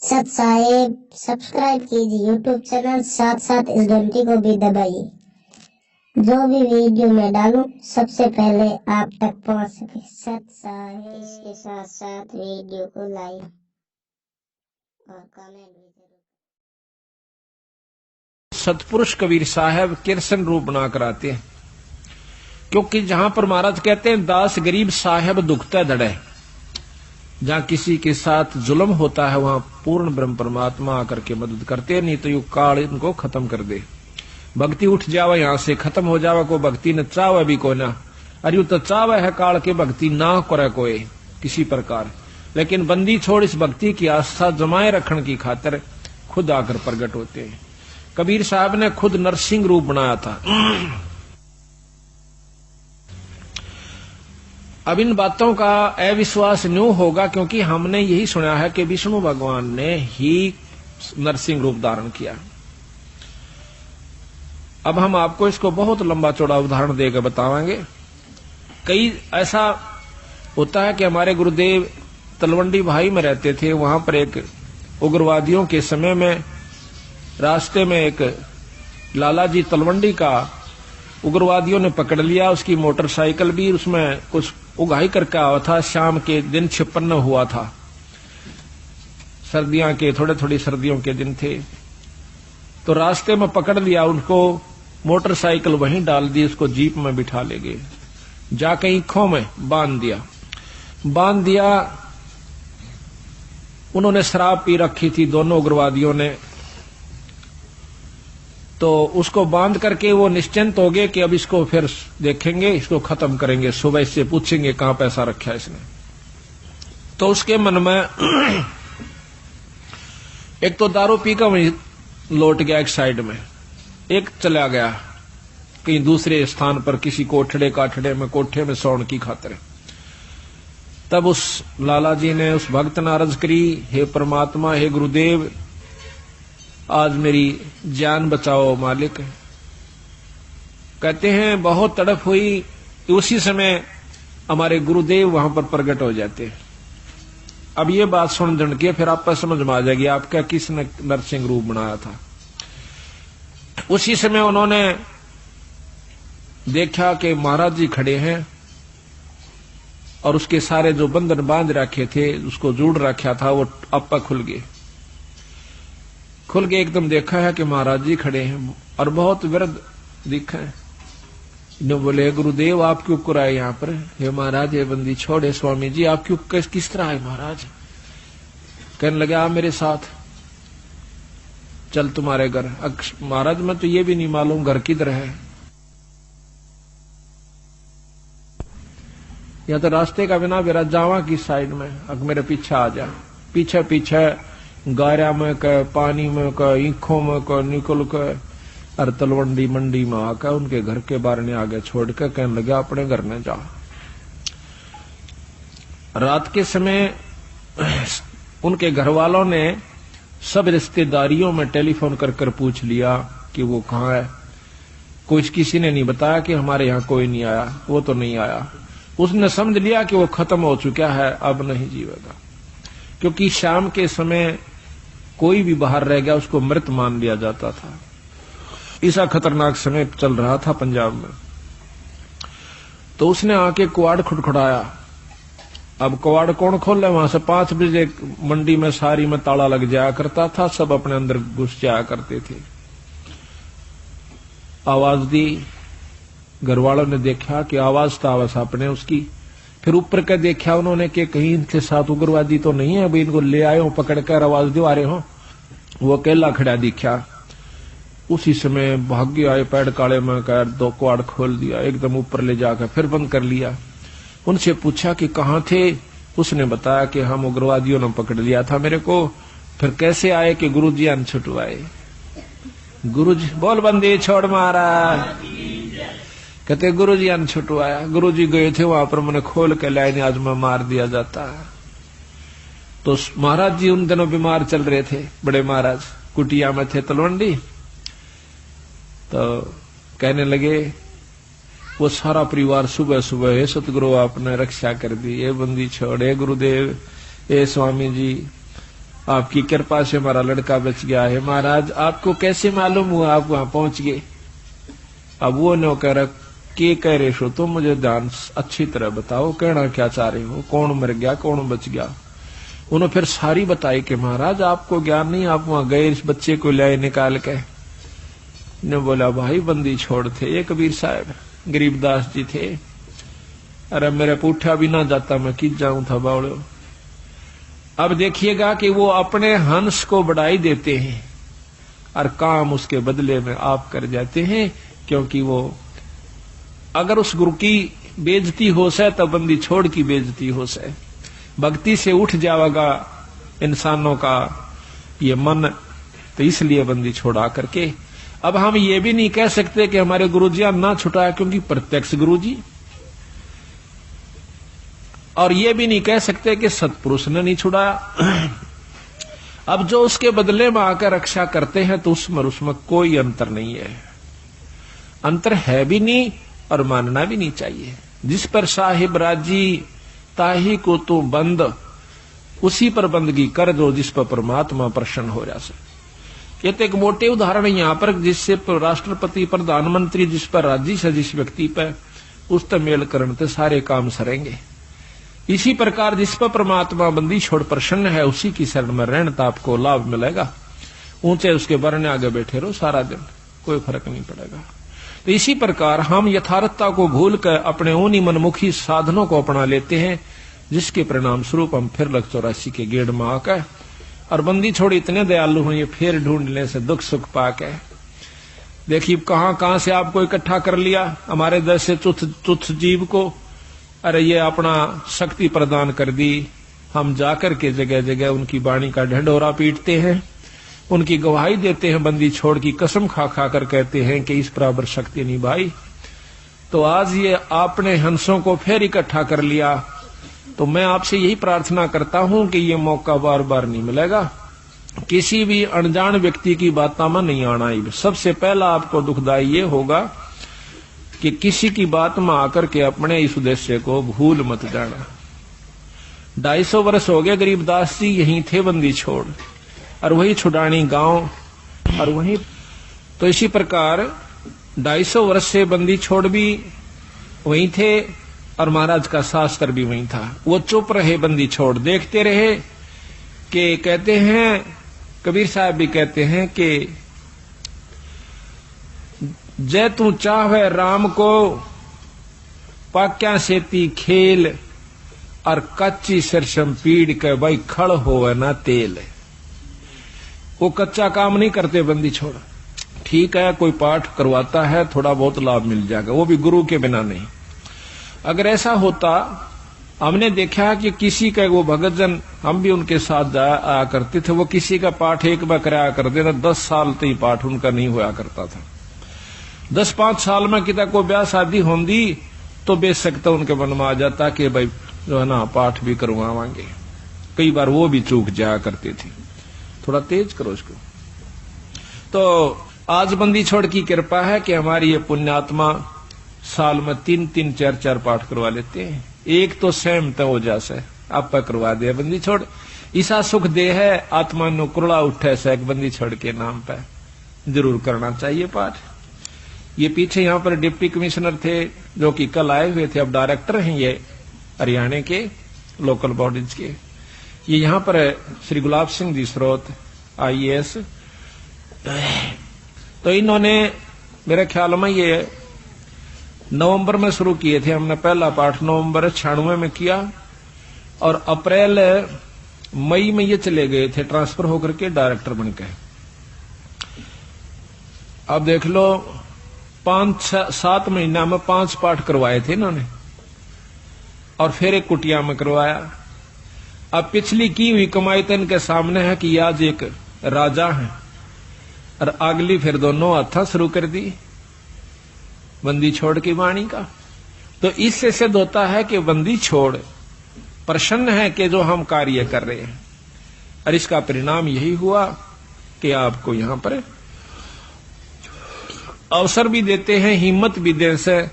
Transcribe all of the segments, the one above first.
सत साहेब सब्सक्राइब कीजिए YouTube channel, साथ साथ इस घंटी को भी दबाइए। जो भी वीडियो मैं डालूं सबसे पहले आप तक पहुंच सके। सत साहेब इसके साथ साथ वीडियो को लाइक और कमेंट भी जरूर। सतपुरुष कबीर साहब किरसन रूप बनाकर आते हैं, क्योंकि जहां पर महाराज कहते हैं दास गरीब साहेब दुखता धड़े, जहां किसी के साथ जुल्म होता है वहां पूर्ण ब्रह्म परमात्मा आकर के मदद करते हैं, नहीं तो यू काल इनको खत्म कर दे। भक्ति उठ जावे यहां से, खत्म हो जावे, को भक्ति न चावे भी को ना, अरे यू तो चावे है काल के भक्ति ना करे कोई किसी प्रकार, लेकिन बंदी छोड़ इस भक्ति की आस्था जमाए रखने की खातिर खुद आकर प्रकट होते हैं। कबीर साहब ने खुद नरसिंह रूप बनाया था। अब इन बातों का अविश्वास न्यू होगा, क्योंकि हमने यही सुना है कि विष्णु भगवान ने ही नरसिंह रूप धारण किया। अब हम आपको इसको बहुत लंबा चौड़ा उदाहरण देकर बताएंगे। कई ऐसा होता है कि हमारे गुरुदेव तलवंडी भाई में रहते थे, वहां पर एक उग्रवादियों के समय में रास्ते में एक लाला जी तलवंडी का उग्रवादियों ने पकड़ लिया। उसकी मोटरसाइकिल भी, उसमें कुछ उगाही करके आया था। शाम के दिन 56 हुआ था, सर्दियों के थोड़ी सर्दियों के दिन थे। तो रास्ते में पकड़ लिया उनको, मोटरसाइकिल वहीं डाल दी, उसको जीप में बिठा ले गए, जाके ईखों में बांध दिया। उन्होंने शराब पी रखी थी दोनों उग्रवादियों ने, तो उसको बांध करके वो निश्चिंत हो गए कि अब इसको फिर देखेंगे, इसको खत्म करेंगे, सुबह इससे पूछेंगे कहां पैसा रखा है इसने। तो उसके मन में एक तो दारू पी का वहीं लौट गया एक साइड में, एक चला गया कहीं दूसरे स्थान पर किसी कोठे में सोने की खातिर। तब उस लाला जी ने उस भक्त ने अर्ज करी, हे परमात्मा, हे गुरुदेव, आज मेरी जान बचाओ मालिक। कहते हैं बहुत तड़प हुई, उसी समय हमारे गुरुदेव वहां पर प्रकट हो जाते हैं। अब ये बात सुन जन के फिर आपको समझ में आ जाएगी आपका किसने नरसिंह रूप बनाया था। उसी समय उन्होंने देखा कि महाराज जी खड़े हैं और उसके सारे जो बंधन बांध रखे थे, उसको जोड़ रखा था, वो आपा खुल गए। एकदम देखा है कि महाराज जी खड़े हैं और बहुत विरध दिखा है। इन्होंने बोले, गुरुदेव आप क्यों कराए यहाँ पर? हे महाराज, ये बंदी छोड़े, स्वामी जी आप क्यों किस तरह आए महाराज? कहने लगे आप मेरे साथ चल तुम्हारे घर। महाराज मैं तो ये भी नहीं मालूम घर किधर है, या तो रास्ते का बिना मेरा जावा की साइड में, अब मेरे पीछे आ जा। पीछे गारा में का, पानी में का, ईखों में का निकल कर और तलवंडी मंडी में आकर उनके घर के बाहर ने आगे छोड़ कर कहने लगा अपने घर में जा। रात के समय उनके घर वालों ने सब रिश्तेदारियों में टेलीफोन कर पूछ लिया कि वो कहाँ है। किसी ने नहीं बताया कि हमारे यहाँ कोई नहीं आया, वो तो नहीं आया। उसने समझ लिया कि वो खत्म हो चुका है, अब नहीं जीवेगा, क्योंकि शाम के समय कोई भी बाहर रह गया उसको मृत मान लिया जाता था। ऐसा खतरनाक समय चल रहा था पंजाब में। तो उसने आके कुआड़ खुड़खुड़ाया। अब कुआड़ कौन खोले? वहां से 5 बजे मंडी में सारी में ताला लग जाया करता था, सब अपने अंदर घुस जाया करते थे। आवाज दी, घर वालों ने देखा कि आवाज तो आवाज अपने उसकी। फिर ऊपर का देखा उन्होंने कि कहीं इनके साथ उग्रवादी तो नहीं है, भाई इनको ले आए हो पकड़ कर, आवाज दो आ रहे हो। वो अकेला खड़ा दिखा। उसी समय भाग्य आए, पैर काले में कर 2 कुआड़ खोल दिया, एकदम ऊपर ले जाकर फिर बंद कर लिया। उनसे पूछा कि कहाँ थे? उसने बताया कि हम उग्रवादियों ने पकड़ लिया था मेरे को। फिर कैसे आए कि गुरुजी अन छुटवाए। गुरुजी बोल बंदी छोड़ मारा, कहते गुरुजी अन छुटवाया। गुरुजी गए थे वहां पर, मैंने खोल के लाइन आज में मार दिया जाता। तो महाराज जी उन दिनों बीमार चल रहे थे, बड़े महाराज कुटिया में थे तलवंडी। तो कहने लगे वो सारा परिवार सुबह सुबह, हे सतगुरु आपने रक्षा कर दी, ये बंदी छोड़, हे गुरुदेव, हे स्वामी जी, आपकी कृपा से हमारा लड़का बच गया है। महाराज आपको कैसे मालूम हुआ आप वहां पहुंच गए? अब वो नौकर के कह रहे हो तुम, मुझे ध्यान अच्छी तरह बताओ, कहना क्या चाह रहे हो, कौन मर गया कौन बच गया? उन्होंने फिर सारी बताई कि महाराज आपको ज्ञान नहीं, आप वहां गए इस बच्चे को लाए निकाल के। ने बोला भाई बंदी छोड़ थे ये कबीर साहब, गरीबदास जी थे। अरे मेरे पूठा भी ना जाता मैं किस जाऊं था बावड़ो। अब देखिएगा कि वो अपने हंस को बढ़ाई देते हैं और काम उसके बदले में आप कर जाते हैं, क्योंकि वो अगर उस गुरु की बेइज्जती हो से तब बंदी छोड़ की बेइज्जती हो से, भक्ति से उठ जाएगा इंसानों का ये मन, तो इसलिए बंदी छोड़ा करके। अब हम ये भी नहीं कह सकते कि हमारे गुरुजी ना छुटाया, क्योंकि प्रत्यक्ष गुरुजी, और ये भी नहीं कह सकते कि सत्पुरुष ने नहीं छुड़ाया। अब जो उसके बदले में आकर रक्षा करते हैं तो उसमें कोई अंतर नहीं है, अंतर है भी नहीं और मानना भी नहीं चाहिए। जिस पर साहिब राजी ताही को तो बंद, उसी पर बंदगी कर दो जिस पर परमात्मा प्रसन्न हो जा सके। ये तो एक मोटे उदाहरण है यहाँ पर, जिससे राष्ट्रपति प्रधानमंत्री जिस पर राजी से जिस व्यक्ति पर उस तक मेल करने सारे काम सरेंगे। इसी प्रकार जिस पर परमात्मा बंदी छोड़ प्रसन्न है उसी की शरण में रहने तो आपको लाभ मिलेगा। ऊंचे उसके बरने आगे बैठे रहो सारा दिन, कोई फर्क नहीं पड़ेगा। तो इसी प्रकार हम यथार्थता को भूल कर अपने उन्हीं मनमुखी साधनों को अपना लेते हैं, जिसके परिणाम स्वरूप हम फिर 84 के गेड़ में आकर और बंदी छोड़ी इतने दयालु हुए फिर ढूंढने से दुख सुख पाके। देखिए कहां से आपको इकट्ठा कर लिया, हमारे जैसे तुच्छ जीव को। अरे ये अपना शक्ति प्रदान कर दी, हम जाकर के जगह जगह उनकी वाणी का ढंढोरा पीटते हैं, उनकी गवाही देते हैं, बंदी छोड़ की कसम खा खा कर कहते हैं कि इस बराबर शक्ति नहीं भाई। तो आज ये आपने हंसों को फिर इकट्ठा कर लिया, तो मैं आपसे यही प्रार्थना करता हूं कि ये मौका बार बार नहीं मिलेगा। किसी भी अनजान व्यक्ति की बातों में नहीं आना ही। सबसे पहला आपको दुखदाई ये होगा कि किसी की बात में आकर के अपने इस उद्देश्य को भूल मत जाना। 250 वर्ष हो गए गरीबदास जी यहीं थे बंदी छोड़, और वही छुडानी गांव, और वही तो इसी प्रकार 250 वर्ष से बंदी छोड़ भी वहीं थे और महाराज का शास्त्र भी वहीं था। वो चुप रहे, बंदी छोड़ देखते रहे। कि कहते हैं कबीर साहब भी कहते हैं कि जय तू चाहे राम को पाक्या सेती खेल, और कच्ची सरसम पीड़ के भाई खड़ होवे ना तेल। वो कच्चा काम नहीं करते बंदी छोड़। ठीक है कोई पाठ करवाता है थोड़ा बहुत लाभ मिल जाएगा, वो भी गुरु के बिना नहीं। अगर ऐसा होता, हमने देखा कि किसी का वो भगतजन, हम भी उनके साथ आया करते थे, वो किसी का पाठ एक बार कराया करते थे, 10 साल तक ही पाठ उनका नहीं हुआ करता था। 10-5 साल में कितना कोई ब्याह शादी होंगी तो बेशक तो उनके मन में आ जाता कि भाई जो है ना पाठ भी करवावांगे। कई बार वो भी चूक जाया करती थी, थोड़ा तेज करो इसको। तो आज बंदी छोड़ की कृपा है कि हमारी ये पुण्यात्मा साल में 3-3, 4-4 पाठ करवा लेते हैं। एक तो सहमत हो जासे आप करवा दे बंदी छोड़, ईसा सुख दे है आत्मा नु कुरड़ा उठे से एक बंदी छोड़ के नाम पे जरूर करना चाहिए पाठ। ये पीछे यहाँ पर डिप्टी कमिश्नर थे जो कि कल आए हुए थे, अब डायरेक्टर हैं ये हरियाणा के लोकल बॉडीज के। ये यहाँ पर श्री गुलाब सिंह जी स्रोत IAS, तो इन्होंने मेरे ख्याल में ये नवंबर में शुरू किए थे। हमने पहला पाठ नवंबर 96 में किया और अप्रैल मई में ये चले गए थे ट्रांसफर होकर के डायरेक्टर बनकर। अब देख लो 5-7 महीना में 5 पाठ करवाए थे इन्होंने, और फिर एक कुटिया में करवाया। अब पिछली की हुई कमाई तो इनके सामने है कि आज एक राजा है, और अगली फिर दोनों हाथा शुरू कर दी बंदी छोड़ की वाणी का। तो इससे सिद्ध होता है कि बंदी छोड़ प्रसन्न है कि जो हम कार्य कर रहे हैं, और इसका परिणाम यही हुआ कि आपको यहां पर अवसर भी देते हैं, हिम्मत भी दें से,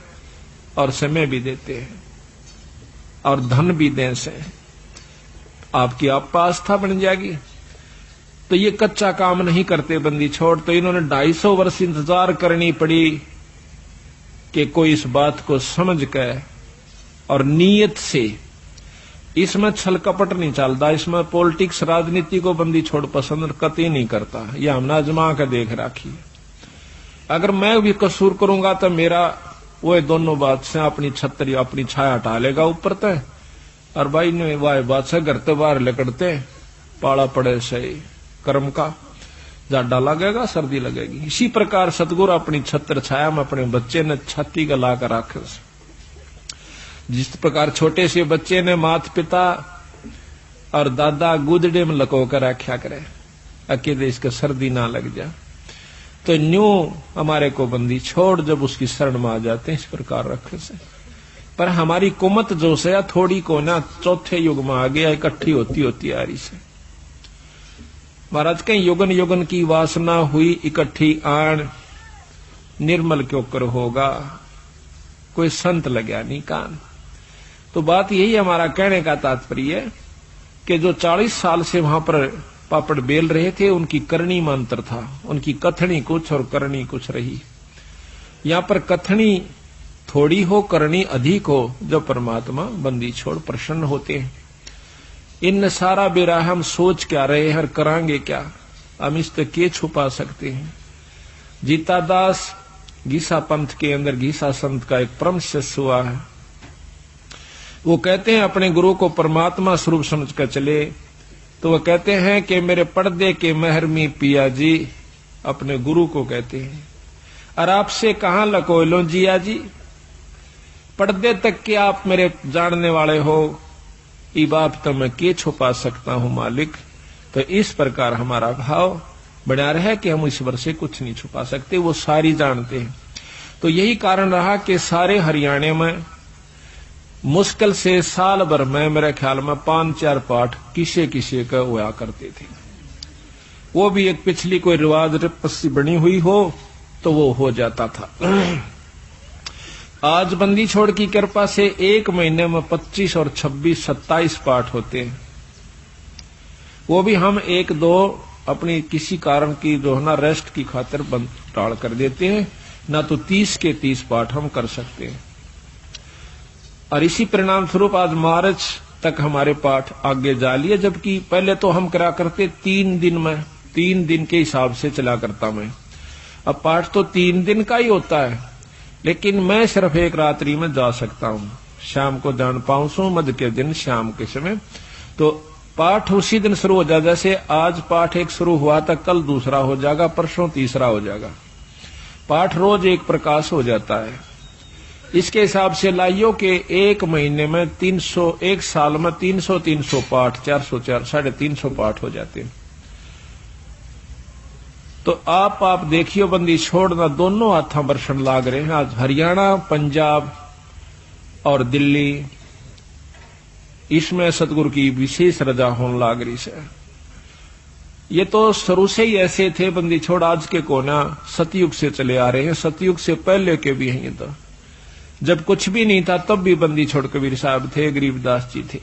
और समय भी देते हैं, और धन भी दें से। आपकी आस्था बन जाएगी। तो ये कच्चा काम नहीं करते बंदी छोड़। तो इन्होंने 250 वर्ष इंतजार करनी पड़ी कि कोई इस बात को समझ कर और नीयत से, इसमें छल कपट नहीं चलता, इसमें पॉलिटिक्स राजनीति को बंदी छोड़ पसंद कतई नहीं करता। ये हमने आजमा कर देख राखी। अगर मैं भी कसूर करूंगा तो मेरा वो दोनों बात से अपनी छतरी अपनी छाया हटा लेगा ऊपर तय, और भाई ने वाह बात से घर ते बाहर लकड़ते पाला पड़े सही कर्म का जाडा लगेगा, सर्दी लगेगी। इसी प्रकार सतगुरु अपनी छत्र छाया में अपने बच्चे ने छाती का ला कर रखे। जिस प्रकार छोटे से बच्चे ने माता पिता और दादा गुदड़े में लको कर रखा करे अकेले इसके सर्दी ना लग जाए, तो न्यू हमारे को बंदी छोड़ जब उसकी शरण में आ जाते हैं इस प्रकार रखे से। पर हमारी कुमत जो से थोड़ी को ना चौथे युग में आ गया, इकट्ठी होती होती आ रही से। महाराज कहीं युगन युगन की वासना हुई इकट्ठी आन, निर्मल क्यों कर होगा कोई संत लग्या नहीं कान। तो बात यही हमारा कहने का तात्पर्य है कि जो 40 साल से वहां पर पापड़ बेल रहे थे उनकी करनी में अंतर था, उनकी कथनी कुछ और करनी कुछ रही। यहां पर कथनी थोड़ी हो करनी अधिक हो, जब परमात्मा बंदी छोड़ प्रसन्न होते हैं। इन सारा बेरा हम सोच क्या रहे हैं, करांगे क्या, हम इस तक के छुपा सकते हैं। जीता दास गीसा पंथ के अंदर गीसा संत का एक परम शिष्य हुआ है। वो कहते हैं अपने गुरु को परमात्मा स्वरूप समझकर चले, तो वो कहते हैं कि मेरे पर्दे के महरमी पिया जी, अपने गुरु को कहते हैं, और आपसे कहां लको लो जिया जी, पर्दे तक के आप मेरे जानने वाले हो, ई बाप तो मैं के छुपा सकता हूं मालिक। तो इस प्रकार हमारा भाव बना रहे कि हम ईश्वर से कुछ नहीं छुपा सकते, वो सारी जानते हैं। तो यही कारण रहा कि सारे हरियाणा में मुश्किल से साल भर में मेरे ख्याल में 5-4 पाठ किसे किसे का हुआ करते थे। वो भी एक पिछली कोई रिवाज पस्सी बनी हुई हो तो वो हो जाता था। आज बंदी छोड़ की कृपा से एक महीने में 25 और 26, 27 पाठ होते हैं। वो भी हम 1-2 अपनी किसी कारण की जो है ना रेस्ट की खातिर बंद टाल कर देते हैं, ना तो 30 के 30 पाठ हम कर सकते हैं। और इसी परिणाम स्वरूप आज मार्च तक हमारे पाठ आगे जा लिए, जबकि पहले तो हम करा करते 3 दिन में, 3 दिन के हिसाब से चला करता मैं। अब पाठ तो 3 दिन का ही होता है, लेकिन मैं सिर्फ एक रात्रि में जा सकता हूं। शाम को जान पाऊं सो मध्य के दिन शाम के समय, तो पाठ उसी दिन शुरू हो जाएगा। जैसे आज पाठ एक शुरू हुआ था, कल दूसरा हो जाएगा, परसों तीसरा हो जाएगा। पाठ रोज एक प्रकाश हो जाता है। इसके हिसाब से लाइयो के एक महीने में 300, एक साल में 300 पाठ, 400, 350 पाठ हो जाते हैं। तो आप देखियो बंदी छोड़ना दोनों हाथों बरसन लाग रहे हैं। आज हरियाणा, पंजाब और दिल्ली, इसमें सतगुरु की विशेष रजा होने लाग रही है। ये तो शुरू से ही ऐसे थे बंदी छोड़, आज के कोना सतयुग से चले आ रहे हैं, सतयुग से पहले के भी हैं। तो जब कुछ भी नहीं था तब भी बंदी छोड़ कबीर साहब थे, गरीबदास जी थे।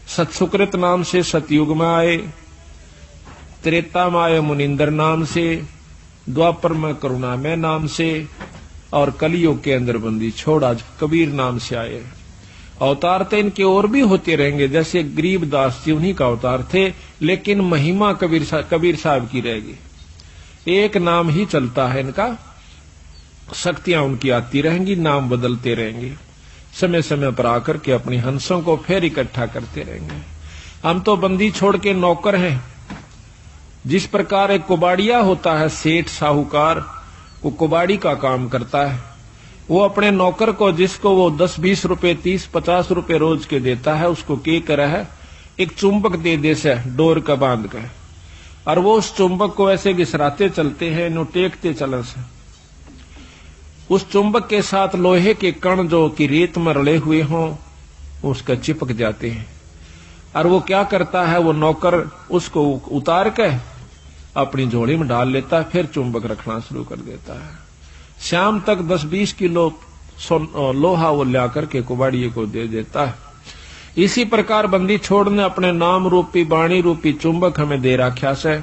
सतसुकृत नाम से सतयुग में आए, त्रेता में आए मुनिंदर नाम से, द्वापर में करुणामय नाम से, और कलियुग के अंदर बंदी छोड़ आज कबीर नाम से आए। अवतार तो इनके और भी होते रहेंगे, जैसे गरीबदास जी उन्हीं का अवतार थे, लेकिन महिमा कबीर साहब की रहेगी। एक नाम ही चलता है इनका, शक्तियां उनकी आती रहेंगी, नाम बदलते रहेंगे, समय समय पर आकर के अपनी हंसों को फिर इकट्ठा करते रहेंगे। हम तो बंदी छोड़ के नौकर हैं। जिस प्रकार एक कुबाड़िया होता है, सेठ साहूकार, वो कुबाड़ी का काम करता है। वो अपने नौकर को, जिसको वो 10-20 रुपए, 30-50 रुपए रोज के देता है, उसको के करा है एक चुंबक दे से डोर का बांध कर, और वो उस चुंबक को ऐसे घिसराते चलते हैं, नो टेकते चलन से। उस चुंबक के साथ लोहे के कण जो कि रेत में रले हुए हों उसका चिपक जाते हैं। और वो क्या करता है, वो नौकर उसको उतार के अपनी झोली में डाल लेता है, फिर चुंबक रखना शुरू कर देता है। शाम तक 10-20 किलो लोहा वो ला करके कुबाड़िए को दे देता है। इसी प्रकार बंदी छोड़ ने अपने नाम रूपी वाणी रूपी चुंबक हमें दे रखा से।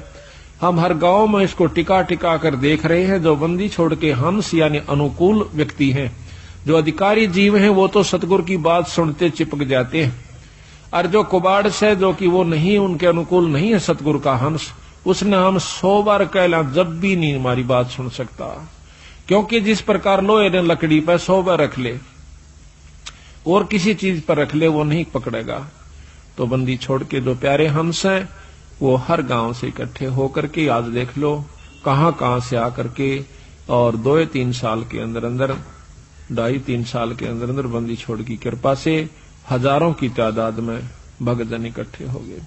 हम हर गांव में इसको टिका टिका कर देख रहे हैं। जो बंदी छोड़ के हंस यानी अनुकूल व्यक्ति हैं, जो अधिकारी जीव हैं, वो तो सतगुरु की बात सुनते चिपक जाते हैं। और जो कुबाड़ से, जो कि वो नहीं, उनके अनुकूल नहीं है सतगुरु का हंस, उसने हम 100 बार कहला जब भी नहीं हमारी बात सुन सकता। क्योंकि जिस प्रकार लोहे ने लकड़ी पर 100 बार रख ले और किसी चीज पर रख ले, वो नहीं पकड़ेगा। तो बंदी छोड़ के जो प्यारे हंस हैं, वो हर गांव से इकट्ठे होकर के, आज देख लो कहां से आकर के, और 2-3 साल के अंदर अंदर, 2.5-3 साल के अंदर अंदर बंदी छोड़ की कृपा से हजारों की तादाद में भक्तजन इकट्ठे हो गए।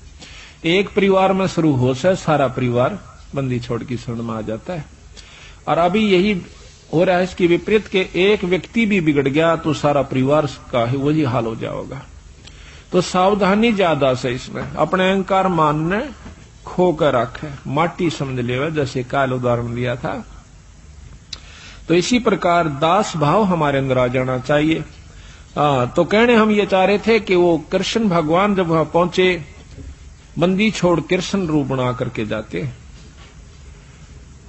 एक परिवार में शुरू हो से सारा परिवार बंदी छोड़ की शरण में आ जाता है। और अभी यही हो रहा है इसके विपरीत के एक व्यक्ति भी बिगड़ गया तो सारा परिवार का ही वही हाल हो जाएगा। तो सावधानी ज्यादा से इसमें, अपने अहंकार मान ने खो कर रखे, माटी समझ ले, जैसे काल उदाहरण दिया था। तो इसी प्रकार दास भाव हमारे अंदर आ जाना चाहिए। तो कहने हम ये चाह रहे थे कि वो कृष्ण भगवान जब वहां पहुंचे, बंदी छोड़ कृष्ण रूप बना करके जाते।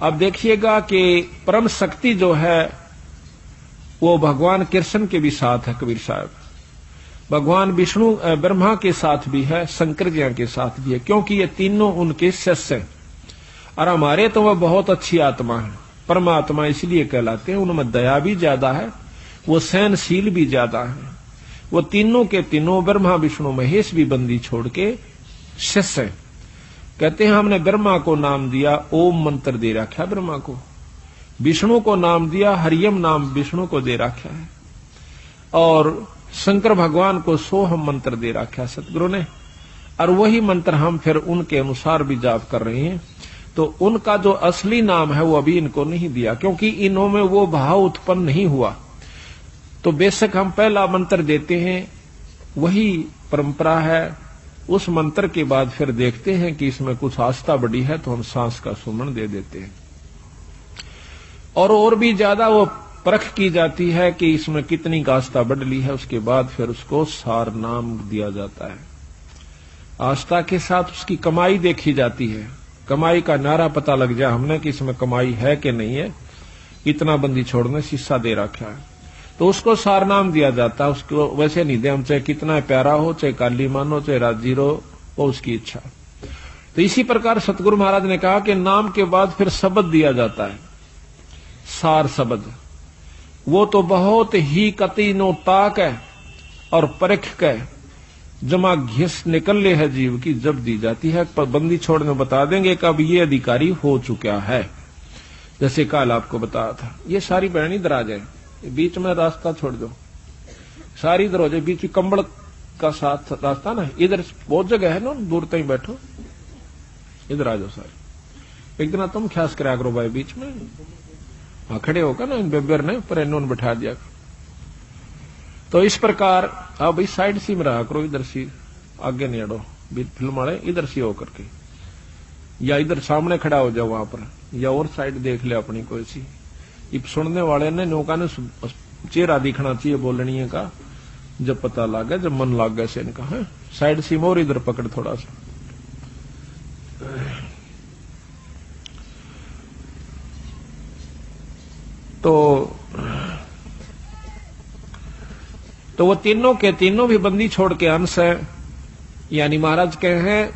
अब देखिएगा कि परम शक्ति जो है वो भगवान कृष्ण के भी साथ है कबीर साहब, भगवान विष्णु ब्रह्मा के साथ भी है, शंकर जी के साथ भी है, क्योंकि ये तीनों उनके शिष्य हैं। और हमारे तो वह बहुत अच्छी आत्मा है, परमात्मा इसलिए कहलाते हैं। उनमें दया भी ज्यादा है, वो सहनशील भी ज्यादा है। वो तीनों के तीनों ब्रह्मा विष्णु महेश भी बंदी छोड़ के शिष्य हैं। कहते हैं हमने ब्रह्मा को नाम दिया, ओम मंत्र दे रखा है ब्रह्मा को, विष्णु को नाम दिया, हरियम नाम विष्णु को दे रखा है, और शंकर भगवान को सोहम मंत्र दे रखा है सतगुरु ने। और वही मंत्र हम फिर उनके अनुसार भी जाप कर रहे हैं। तो उनका जो असली नाम है वो अभी इनको नहीं दिया, क्योंकि इन्हों में वो भाव उत्पन्न नहीं हुआ। तो बेशक हम पहला मंत्र देते हैं, वही परंपरा है। उस मंत्र के बाद फिर देखते हैं कि इसमें कुछ आस्था बढ़ी है तो हम सांस का सुमन दे देते हैं, और भी ज्यादा वो परख की जाती है कि इसमें कितनी आस्था बढ़ ली है। उसके बाद फिर उसको सार नाम दिया जाता है। आस्था के साथ उसकी कमाई देखी जाती है, कमाई का नारा पता लग जाए हमने कि इसमें कमाई है कि नहीं है। इतना बंदी छोड़ने शीशा दे रखा है तो उसको सार नाम दिया जाता है। उसको वैसे नहीं दे हम, चाहे कितना प्यारा हो, चाहे काली मानो, चाहे राजी रहो, वो उसकी इच्छा। तो इसी प्रकार सतगुरु महाराज ने कहा कि नाम के बाद फिर शब्द दिया जाता है, सार शब्द। वो तो बहुत ही कति नो ताक है और परख के जमा घिस निकल ले है जीव की, जब दी जाती है। पर बंदी छोड़ने बता देंगे कि अब ये अधिकारी हो चुका है, जैसे कल आपको बताया था। ये सारी बहन इधर आ जाए, बीच में रास्ता छोड़ दो, सारी इधर हो जाए, बीच में कंबल का साथ रास्ता ना, इधर बहुत जगह है ना, दूर तक बैठो, इधर आ जाओ सारे। एक दिन तुम ख्यास करा करो भाई, बीच में हाँ खड़े होकर ना, इन बेबर ने पर इन्होंने बैठा दिया। तो इस प्रकार अब भाई साइड सी में रहा करो, इधर सी आगे नहीं अड़ो, फिल्म वाले इधर सी होकर के, या इधर सामने खड़ा हो जाओ वहां पर, या और साइड देख ले अपनी कोई सी। इब सुनने वाले ने नौका ने चेहरा दिखना चाहिए बोलनी का, जब पता लग गया, जब मन लग गया से इनका है साइड सी मोर इधर पकड़ थोड़ा सा। तो वो तीनों के तीनों भी बंदी छोड़ के अंश है। यानी महाराज कहे हैं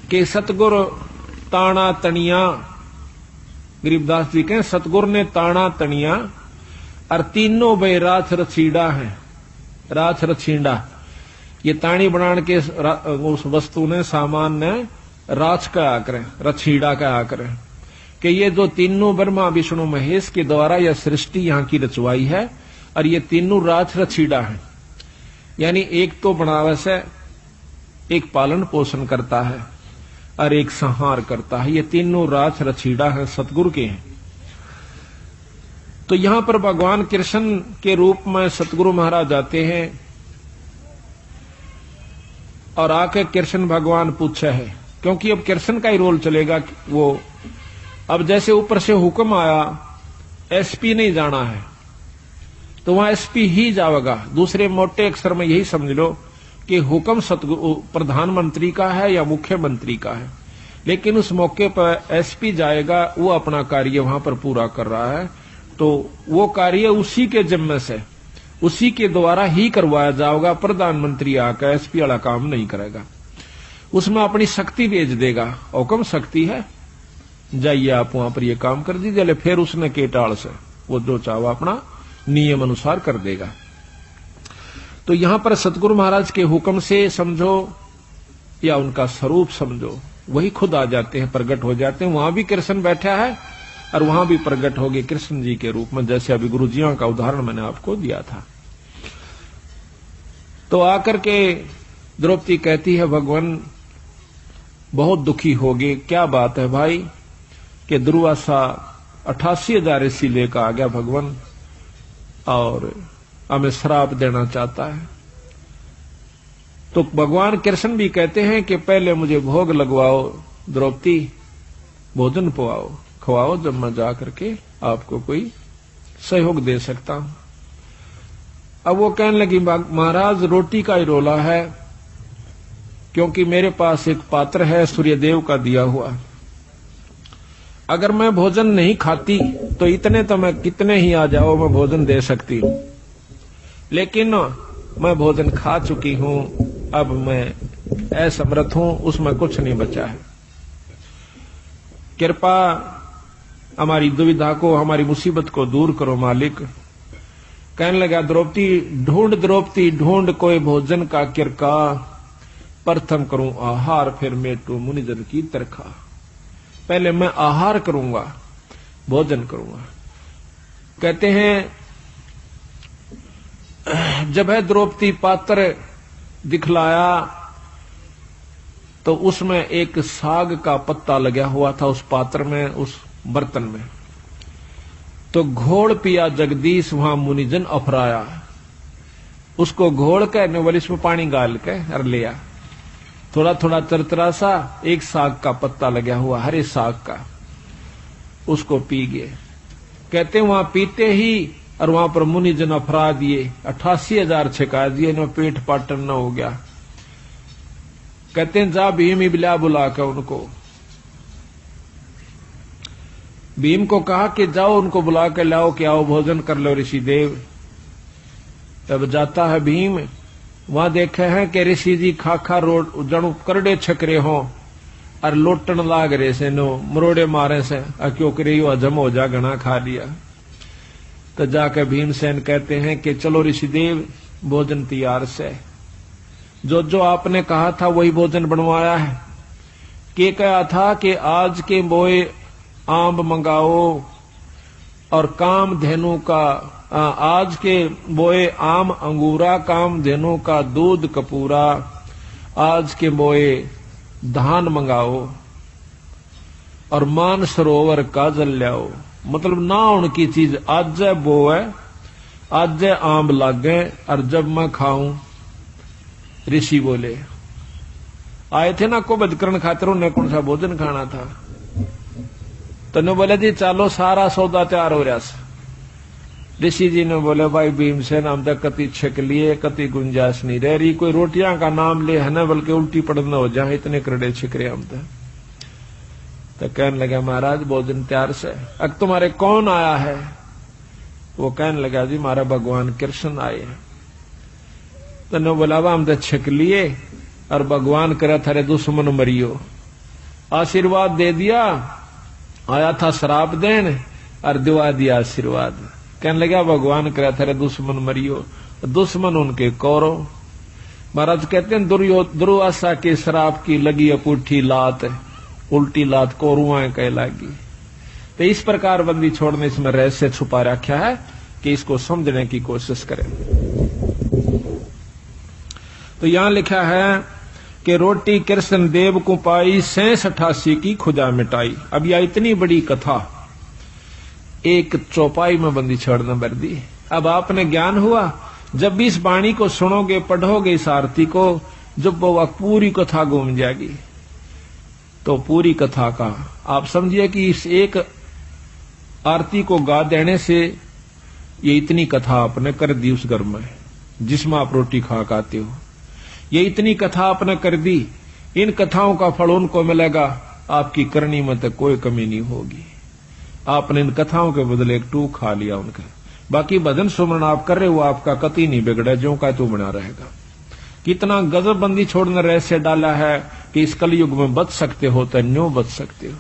कि सतगुरु ताना तनिया, गरीबदास जी कहें सतगुरु ने ताना तनिया, और तीनों बे राछ रछीड़ा है। राछ रछीड़ा ये ताणी बनाने के उस वस्तु ने, सामान ने राछ का आकर, रछीड़ा का आकर, कि ये जो तीनों ब्रह्मा विष्णु महेश के द्वारा यह सृष्टि यहाँ की रचवाई है, और ये तीनों राछ रछीड़ा है। यानी एक तो बनावे से, एक पालन पोषण करता है और एक संहार करता है। ये तीनों राछ रछीड़ा है, सतगुरु के हैं। तो यहां पर भगवान कृष्ण के रूप में सतगुरु महाराज आते हैं, और आके कृष्ण भगवान पूछे है, क्योंकि अब कृष्ण का ही रोल चलेगा। वो अब जैसे ऊपर से हुक्म आया, एसपी नहीं जाना है, तो वहां एसपी ही जाएगा। दूसरे मोटे अक्षर में यही समझ लो कि हुक्म सतगुरु प्रधानमंत्री का है या मुख्यमंत्री का है, लेकिन उस मौके पर एसपी जाएगा, वो अपना कार्य वहां पर पूरा कर रहा है, तो वो कार्य उसी के जिम्मे से, उसी के द्वारा ही करवाया जाएगा। प्रधानमंत्री आकर एसपी वाला काम नहीं करेगा, उसमें अपनी शक्ति भेज देगा। हुक्म शक्ति है, जाइए आप वहां पर ये काम कर दीजिए, फिर उसने केटाल से वो जो चाहो अपना नियम अनुसार कर देगा। तो यहां पर सतगुरु महाराज के हुक्म से समझो या उनका स्वरूप समझो, वही खुद आ जाते हैं, प्रकट हो जाते हैं। वहां भी कृष्ण बैठा है और वहां भी प्रकट हो गए कृष्ण जी के रूप में, जैसे अभी गुरु जियों का उदाहरण मैंने आपको दिया था। तो आकर के द्रौपदी कहती है भगवान बहुत दुखी हो गए। क्या बात है भाई कि दुर्वासा 88,000 ऋषि लेकर आ गया भगवान और हमें श्राप देना चाहता है। तो भगवान कृष्ण भी कहते हैं कि पहले मुझे भोग लगवाओ द्रौपदी, भोजन पवाओ, खवाओ, जब मैं जाकर के आपको कोई सहयोग दे सकता हूं। अब वो कहने लगी महाराज रोटी का ही रोला है, क्योंकि मेरे पास एक पात्र है सूर्यदेव का दिया हुआ। अगर मैं भोजन नहीं खाती तो इतने तो मैं कितने ही आ जाओ मैं भोजन दे सकती हूं, लेकिन मैं भोजन खा चुकी हूं, अब मैं असमर्थ हूं, उसमें कुछ नहीं बचा है। कृपा हमारी दुविधा को, हमारी मुसीबत को दूर करो मालिक। कहने लगा द्रौपदी ढूंढ कोई भोजन का किरका, प्रथम करूं आहार फिर मेटू मुनिजन की तरखा। पहले मैं आहार करूंगा, भोजन करूंगा। कहते हैं जब है द्रौपदी पात्र दिखलाया तो उसमें एक साग का पत्ता लगा हुआ था उस पात्र में, उस बर्तन में। तो घोड़ पिया जगदीश वहां मुनिजन अफराया, उसको घोड़ के वाले इसमें पानी गाल के और लिया। थोड़ा थोड़ा तरतरा सा एक साग का पत्ता लगा हुआ, हरे साग का, उसको पी गए। कहते वहां पीते ही और वहां पर मुनिजन अफरा दिए, 88,000 छिका दिए, इन्हें पेट पाटन न हो गया। कहते हैं जा भीम ही बुला के उनको, भीम को कहा कि जाओ उनको बुला के लाओ कि आओ भोजन कर लो ऋषिदेव। तब जाता है भीम, वहां देखे हैं कि ऋषि जी खाखा रोड जणु करड़े छकरे हो और लोटन लाग रहे से, नो मरोड़े मारे से, क्यों करे हजम हो जा, घना खा लिया। तो जाके भीमसेन कहते हैं कि चलो ऋषिदेव भोजन तैयार से, जो आपने कहा था वही भोजन बनवाया है। के कहा था कि आज के बोए आम मंगाओ और काम धेनु का, आज के बोए आम अंगूरा, काम धेनु का दूध कपूरा, आज के बोए धान मंगाओ और मान सरोवर का जल लाओ। मतलब ना उनकी चीज आज बो है, आज आम लागे और जब मैं खाऊं। ऋषि बोले आए थे ना को बदकरण खातिर, उन्हें कौन सा भोजन खाना था। तो ने बोले जी चलो सारा सौदा तैयार हो रहा। ऋषि जी ने बोले भाई भीमसेन हम तक कति छक लिए, कति गुंजाइश नहीं रह रही, कोई रोटियां का नाम ले है ना, बल्कि उल्टी पड़ना हो जाए, इतने करड़े छिक रहे हम तो कहने लगे महाराज भोजन तैयार से। अब तुम्हारे कौन आया है? वो कहने लगा जी हमारा भगवान कृष्ण आए हैं। तो ने बोला हम तो छिक लिए और भगवान करे थारे दुश्मन मरियो, आशीर्वाद दे दिया, आया था शराब देन और दिवा दिया आशीर्वाद। कहने लगा भगवान करे थारे दुश्मन मरियो, दुश्मन उनके कौरव। महाराज कहते हैं दुर्वासा के शराब की लगी अपूठी लात, उल्टी लात कौरुआं कह लागी। तो इस प्रकार बंदी छोड़ने इसमें रहस्य छुपा रखा है कि इसको समझने की कोशिश करें। तो यहां लिखा है कि रोटी कृष्ण देव को पाई, 86 की खुदा मिटाई। अब यह इतनी बड़ी कथा एक चौपाई में बंदी छोड़ना भर दी। अब आपने ज्ञान हुआ, जब भी इस वाणी को सुनोगे, पढ़ोगे इस आरती को, जब वो पूरी कथा घूम जाएगी, तो पूरी कथा का आप समझिए कि इस एक आरती को गा देने से ये इतनी कथा आपने कर दी उस घर में जिसमें आप रोटी खा खाते हो, ये इतनी कथा आपने कर दी, इन कथाओं का फल उनको मिलेगा, आपकी करनी में तो कोई कमी नहीं होगी। आपने इन कथाओं के बदले एक टूक खा लिया उनका, बाकी भजन सुमरण आप कर रहे हो आपका कति नहीं बिगड़ा, जो का तो बना रहेगा। कितना गजब बंदी छोड़ने रहस्य डाला है कि इस कलयुग में बच सकते हो तो न्यों बच सकते हो।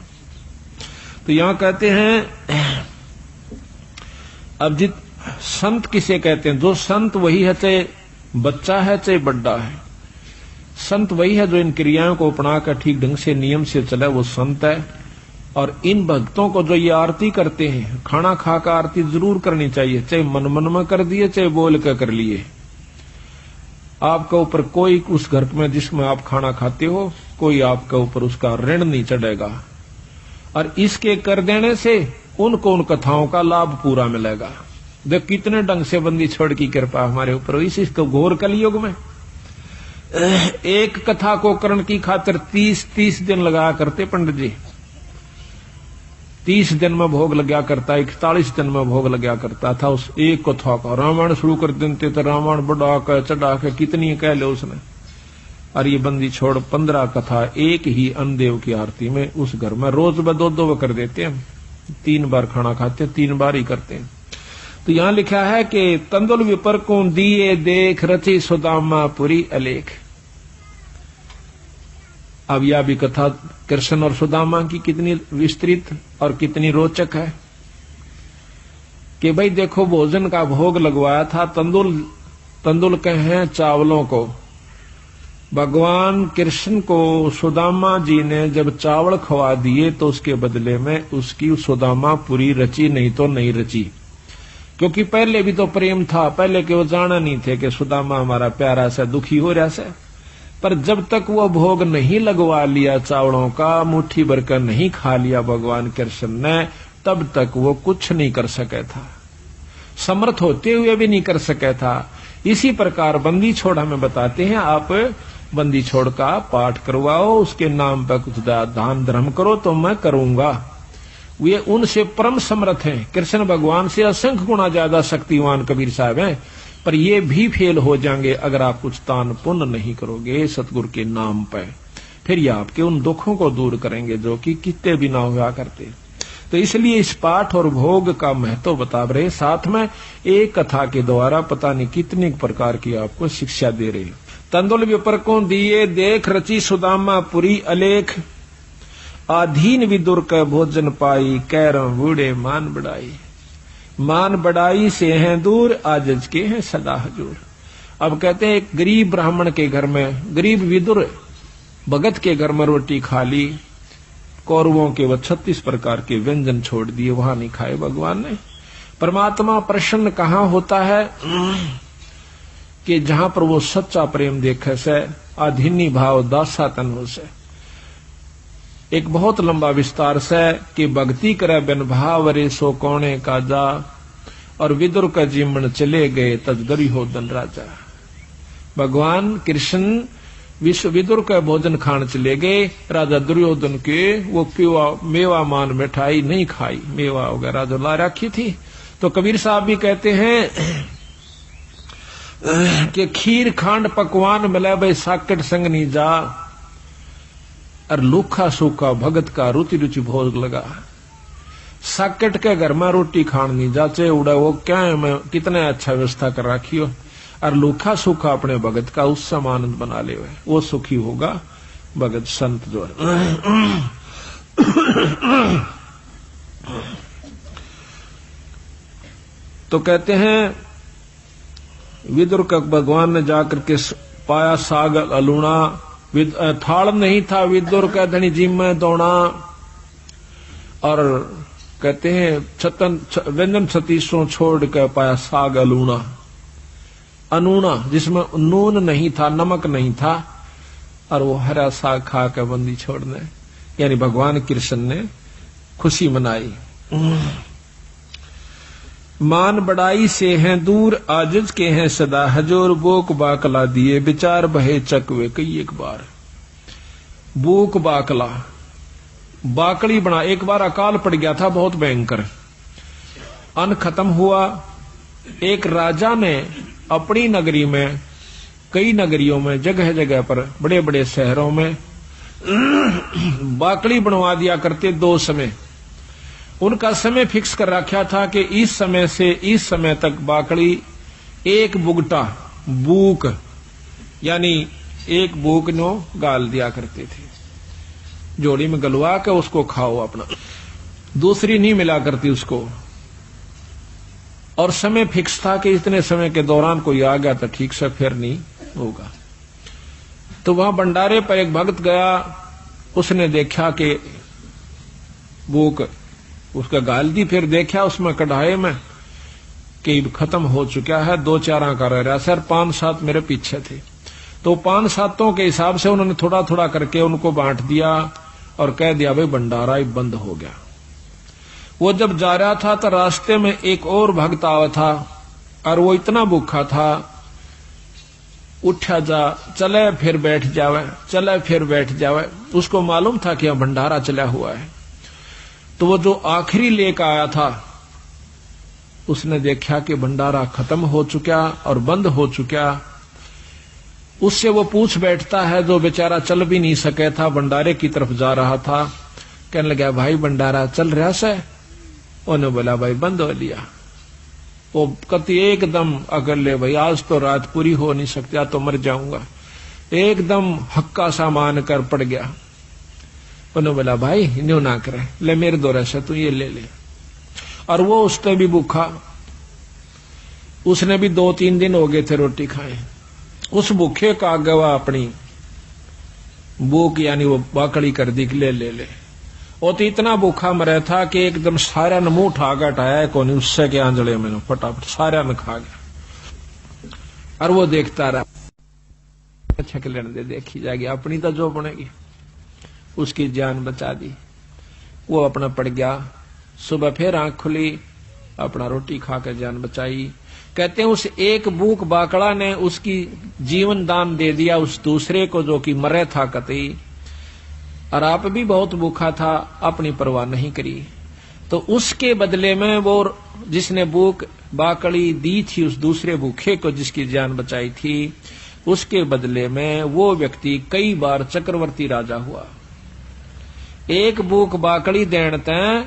तो यहां कहते हैं अब जित संत किसे कहते हैं? जो संत वही है, चाहे बच्चा है चाहे बड्डा है, संत वही है जो इन क्रियाओं को अपनाकर ठीक ढंग से नियम से चले, वो संत है। और इन भक्तों को जो ये आरती करते हैं, खाना खाकर आरती जरूर करनी चाहिए, चाहे मन मन में कर दिए चाहे बोल कर लिए। आपके ऊपर कोई उस घर में जिसमें आप खाना खाते हो, कोई आपके ऊपर उसका ऋण नहीं चढ़ेगा, और इसके कर देने से उनको उन कथाओं का लाभ पूरा मिलेगा। देख कितने ढंग से बंदी छोड़ की कृपा हमारे ऊपर, इसको घोर कलयुग में एक कथा को करण की खातिर 30 दिन लगा करते पंडित जी। 30 दिन में भोग लगा करता, 41 दिन में भोग लगा करता था उस एक कथा का। रामायण शुरू कर देते तो रामायण बढ़ा कर चढ़ा कर कितनी कह ले उसने, और ये बंदी छोड़ 15 कथा एक ही अन्नदेव की आरती में उस घर में रोज ब दो कर देते हैं। 3 बार खाना खाते, 3 बार ही करते हैं। तो यहां लिखा है कि तंदुल विपर को दिए देख रची सुदामा पुरी अलेख। अब यह भी कथा कृष्ण और सुदामा की कितनी विस्तृत और कितनी रोचक है कि भाई देखो भोजन का भोग लगवाया था, तंदुल कहें चावलों को। भगवान कृष्ण को सुदामा जी ने जब चावल खवा दिए तो उसके बदले में उसकी सुदामा पूरी रची, नहीं तो नहीं रची, क्योंकि पहले भी तो प्रेम था, पहले के वो जाना नहीं थे कि सुदामा हमारा प्यारा सा दुखी हो रहा से। पर जब तक वो भोग नहीं लगवा लिया चावलों का, मुट्ठी भरकर नहीं खा लिया भगवान कृष्ण ने, तब तक वो कुछ नहीं कर सके था, समर्थ होते हुए भी नहीं कर सके था। इसी प्रकार बंदी छोड़ हमें बताते हैं, आप बंदी छोड़ का पाठ करवाओ, उसके नाम पर कुछ दान धर्म करो तो मैं करूंगा। वे उनसे परम समर्थ हैं, कृष्ण भगवान से असंख्य गुना ज्यादा शक्तिवान कबीर साहब हैं, पर ये भी फेल हो जाएंगे अगर आप कुछ दान पुण्य नहीं करोगे सतगुरु के नाम पर। फिर ये आपके उन दुखों को दूर करेंगे जो कि कितने भी ना हुआ करते। तो इसलिए इस पाठ और भोग का महत्व बता रहे, साथ में एक कथा के द्वारा पता नहीं कितनी प्रकार की आपको शिक्षा दे रहे। तंदुल विपर को दिए देख रची सुदामा पुरी अलेख, आधीन विदुर का भोजन पाई, कैरम बूढ़े मान बढ़ाई। मान बढ़ाई से हैं दूर, आजज के हैं सदा हजूर। अब कहते हैं एक गरीब ब्राह्मण के घर में, गरीब विदुर भगत के घर में रोटी खा ली, कौरवों के वह 36 प्रकार के व्यंजन छोड़ दिए, वहां नहीं खाए भगवान ने। परमात्मा प्रसन्न कहां होता है कि जहां पर वो सच्चा प्रेम देखे से, अधीनी भाव दासा तन हो से। एक बहुत लंबा विस्तार से कि भक्ति करे बिन भाव रे सो कोणे का जा, और विदुर का जीवन चले गए तजदरी हो धन राजा। भगवान कृष्ण विश्व विदुर का भोजन खान चले गए, राजा दुर्योधन के वो पीवा मेवा मान मिठाई नहीं खाई, मेवा वगैरह जो ला रखी थी। तो कबीर साहब भी कहते हैं कि खीर खांड पकवान मिले भाई साकट संग नहीं जा, और लूखा सूखा भगत का रुचि रुचि भोग लगा। साकट के घर में रोटी खान नहीं जाचे उड़ा, वो क्या है मैं कितने अच्छा व्यवस्था कर रखी हो, और लूखा सूखा अपने भगत का उससे आनंद बना ले, वो सुखी होगा भगत संत जो है। तो कहते हैं विदुर का भगवान ने जाकर के पाया साग अलूणा, थाल नहीं था विदुर का धनी जिम में दौड़ा, और कहते हैं व्यंजन 36 छोड़ के पाया साग अलूणा, अनूना जिसमें नून नहीं था, नमक नहीं था, और वो हरा साग खा के बंदी छोड़ने, यानी भगवान कृष्ण ने खुशी मनाई। मान बढ़ाई से हैं दूर, आजिज के हैं सदा हजूर, बोक बाकला दिए विचार बहे चकवे कई एक बार। बोक बाकला, बाकड़ी बना, एक बार अकाल पड़ गया था बहुत भयंकर, अन्न खत्म हुआ, एक राजा ने अपनी नगरी में, कई नगरियों में, जगह जगह पर, बड़े बड़े शहरों में बाकड़ी बनवा दिया करते। 2 समय उनका समय फिक्स कर रखा था कि इस समय से इस समय तक बाकड़ी एक बुगटा बूक यानी एक बूक नो गाल दिया करते थे, जोड़ी में गलवा के उसको खाओ अपना, दूसरी नहीं मिला करती उसको। और समय फिक्स था कि इतने समय के दौरान कोई आ गया तो ठीक से फिर नहीं होगा। तो वहां भंडारे पर एक भक्त गया, उसने देखा कि भूख उसका गाल दी, फिर देखा उसमें कढ़ाई में कि खत्म हो चुका है, 2-4 का रह रहा। सर 5-7 मेरे पीछे थे, तो 5-7 के हिसाब से उन्होंने थोड़ा थोड़ा करके उनको बांट दिया और कह दिया भाई भंडारा ही बंद हो गया। वो जब जा रहा था तो रास्ते में एक और भक्त आवा था और वो इतना भूखा था, उठा जा, चले फिर बैठ जावे, चले फिर बैठ जावे। उसको मालूम था कि यह भंडारा चला हुआ है। तो वो जो आखिरी लेकर आया था उसने देखा कि भंडारा खत्म हो चुका और बंद हो चुका। उससे वो पूछ बैठता है, जो बेचारा चल भी नहीं सके था, भंडारे की तरफ जा रहा था। कहने लगा भाई भंडारा चल रहा से? उन्होंने बोला भाई बंद हो लिया। वो कति एकदम अगर ले भाई आज तो रात पूरी हो नहीं सकती, तो मर जाऊंगा, एकदम हक्का सा मान कर पड़ गया। उन्होंने बोला भाई न्यू ना करे, ले मेरे दौरे से तू ये ले ले। और वो उसने भी भूखा, उसने भी 2-3 दिन हो गए थे रोटी खाए। उस भूखे का आगे वह अपनी भूख यानी वो बाकड़ी कर दी कि ले ले ले। वो तो इतना भूखा मरा था कि एकदम सारा ने मुंह उठा हटाया कोनी, उससे के आंजड़े में फटाफट सारा ने खा गया। और वो देखता रहा, अच्छा के लेने दे, देखी जाएगी अपनी तो जो बनेगी। उसकी जान बचा दी, वो अपना पड़ गया। सुबह फिर आंख खुली, अपना रोटी खाकर जान बचाई। कहते हैं उस एक भूख बाकड़ा ने उसकी जीवन दान दे दिया उस दूसरे को जो कि मरे था कतई। और आप भी बहुत भूखा था, अपनी परवाह नहीं करी। तो उसके बदले में वो जिसने भूख बाकड़ी दी थी उस दूसरे भूखे को जिसकी जान बचाई थी, उसके बदले में वो व्यक्ति कई बार चक्रवर्ती राजा हुआ। एक भूख बाकड़ी देते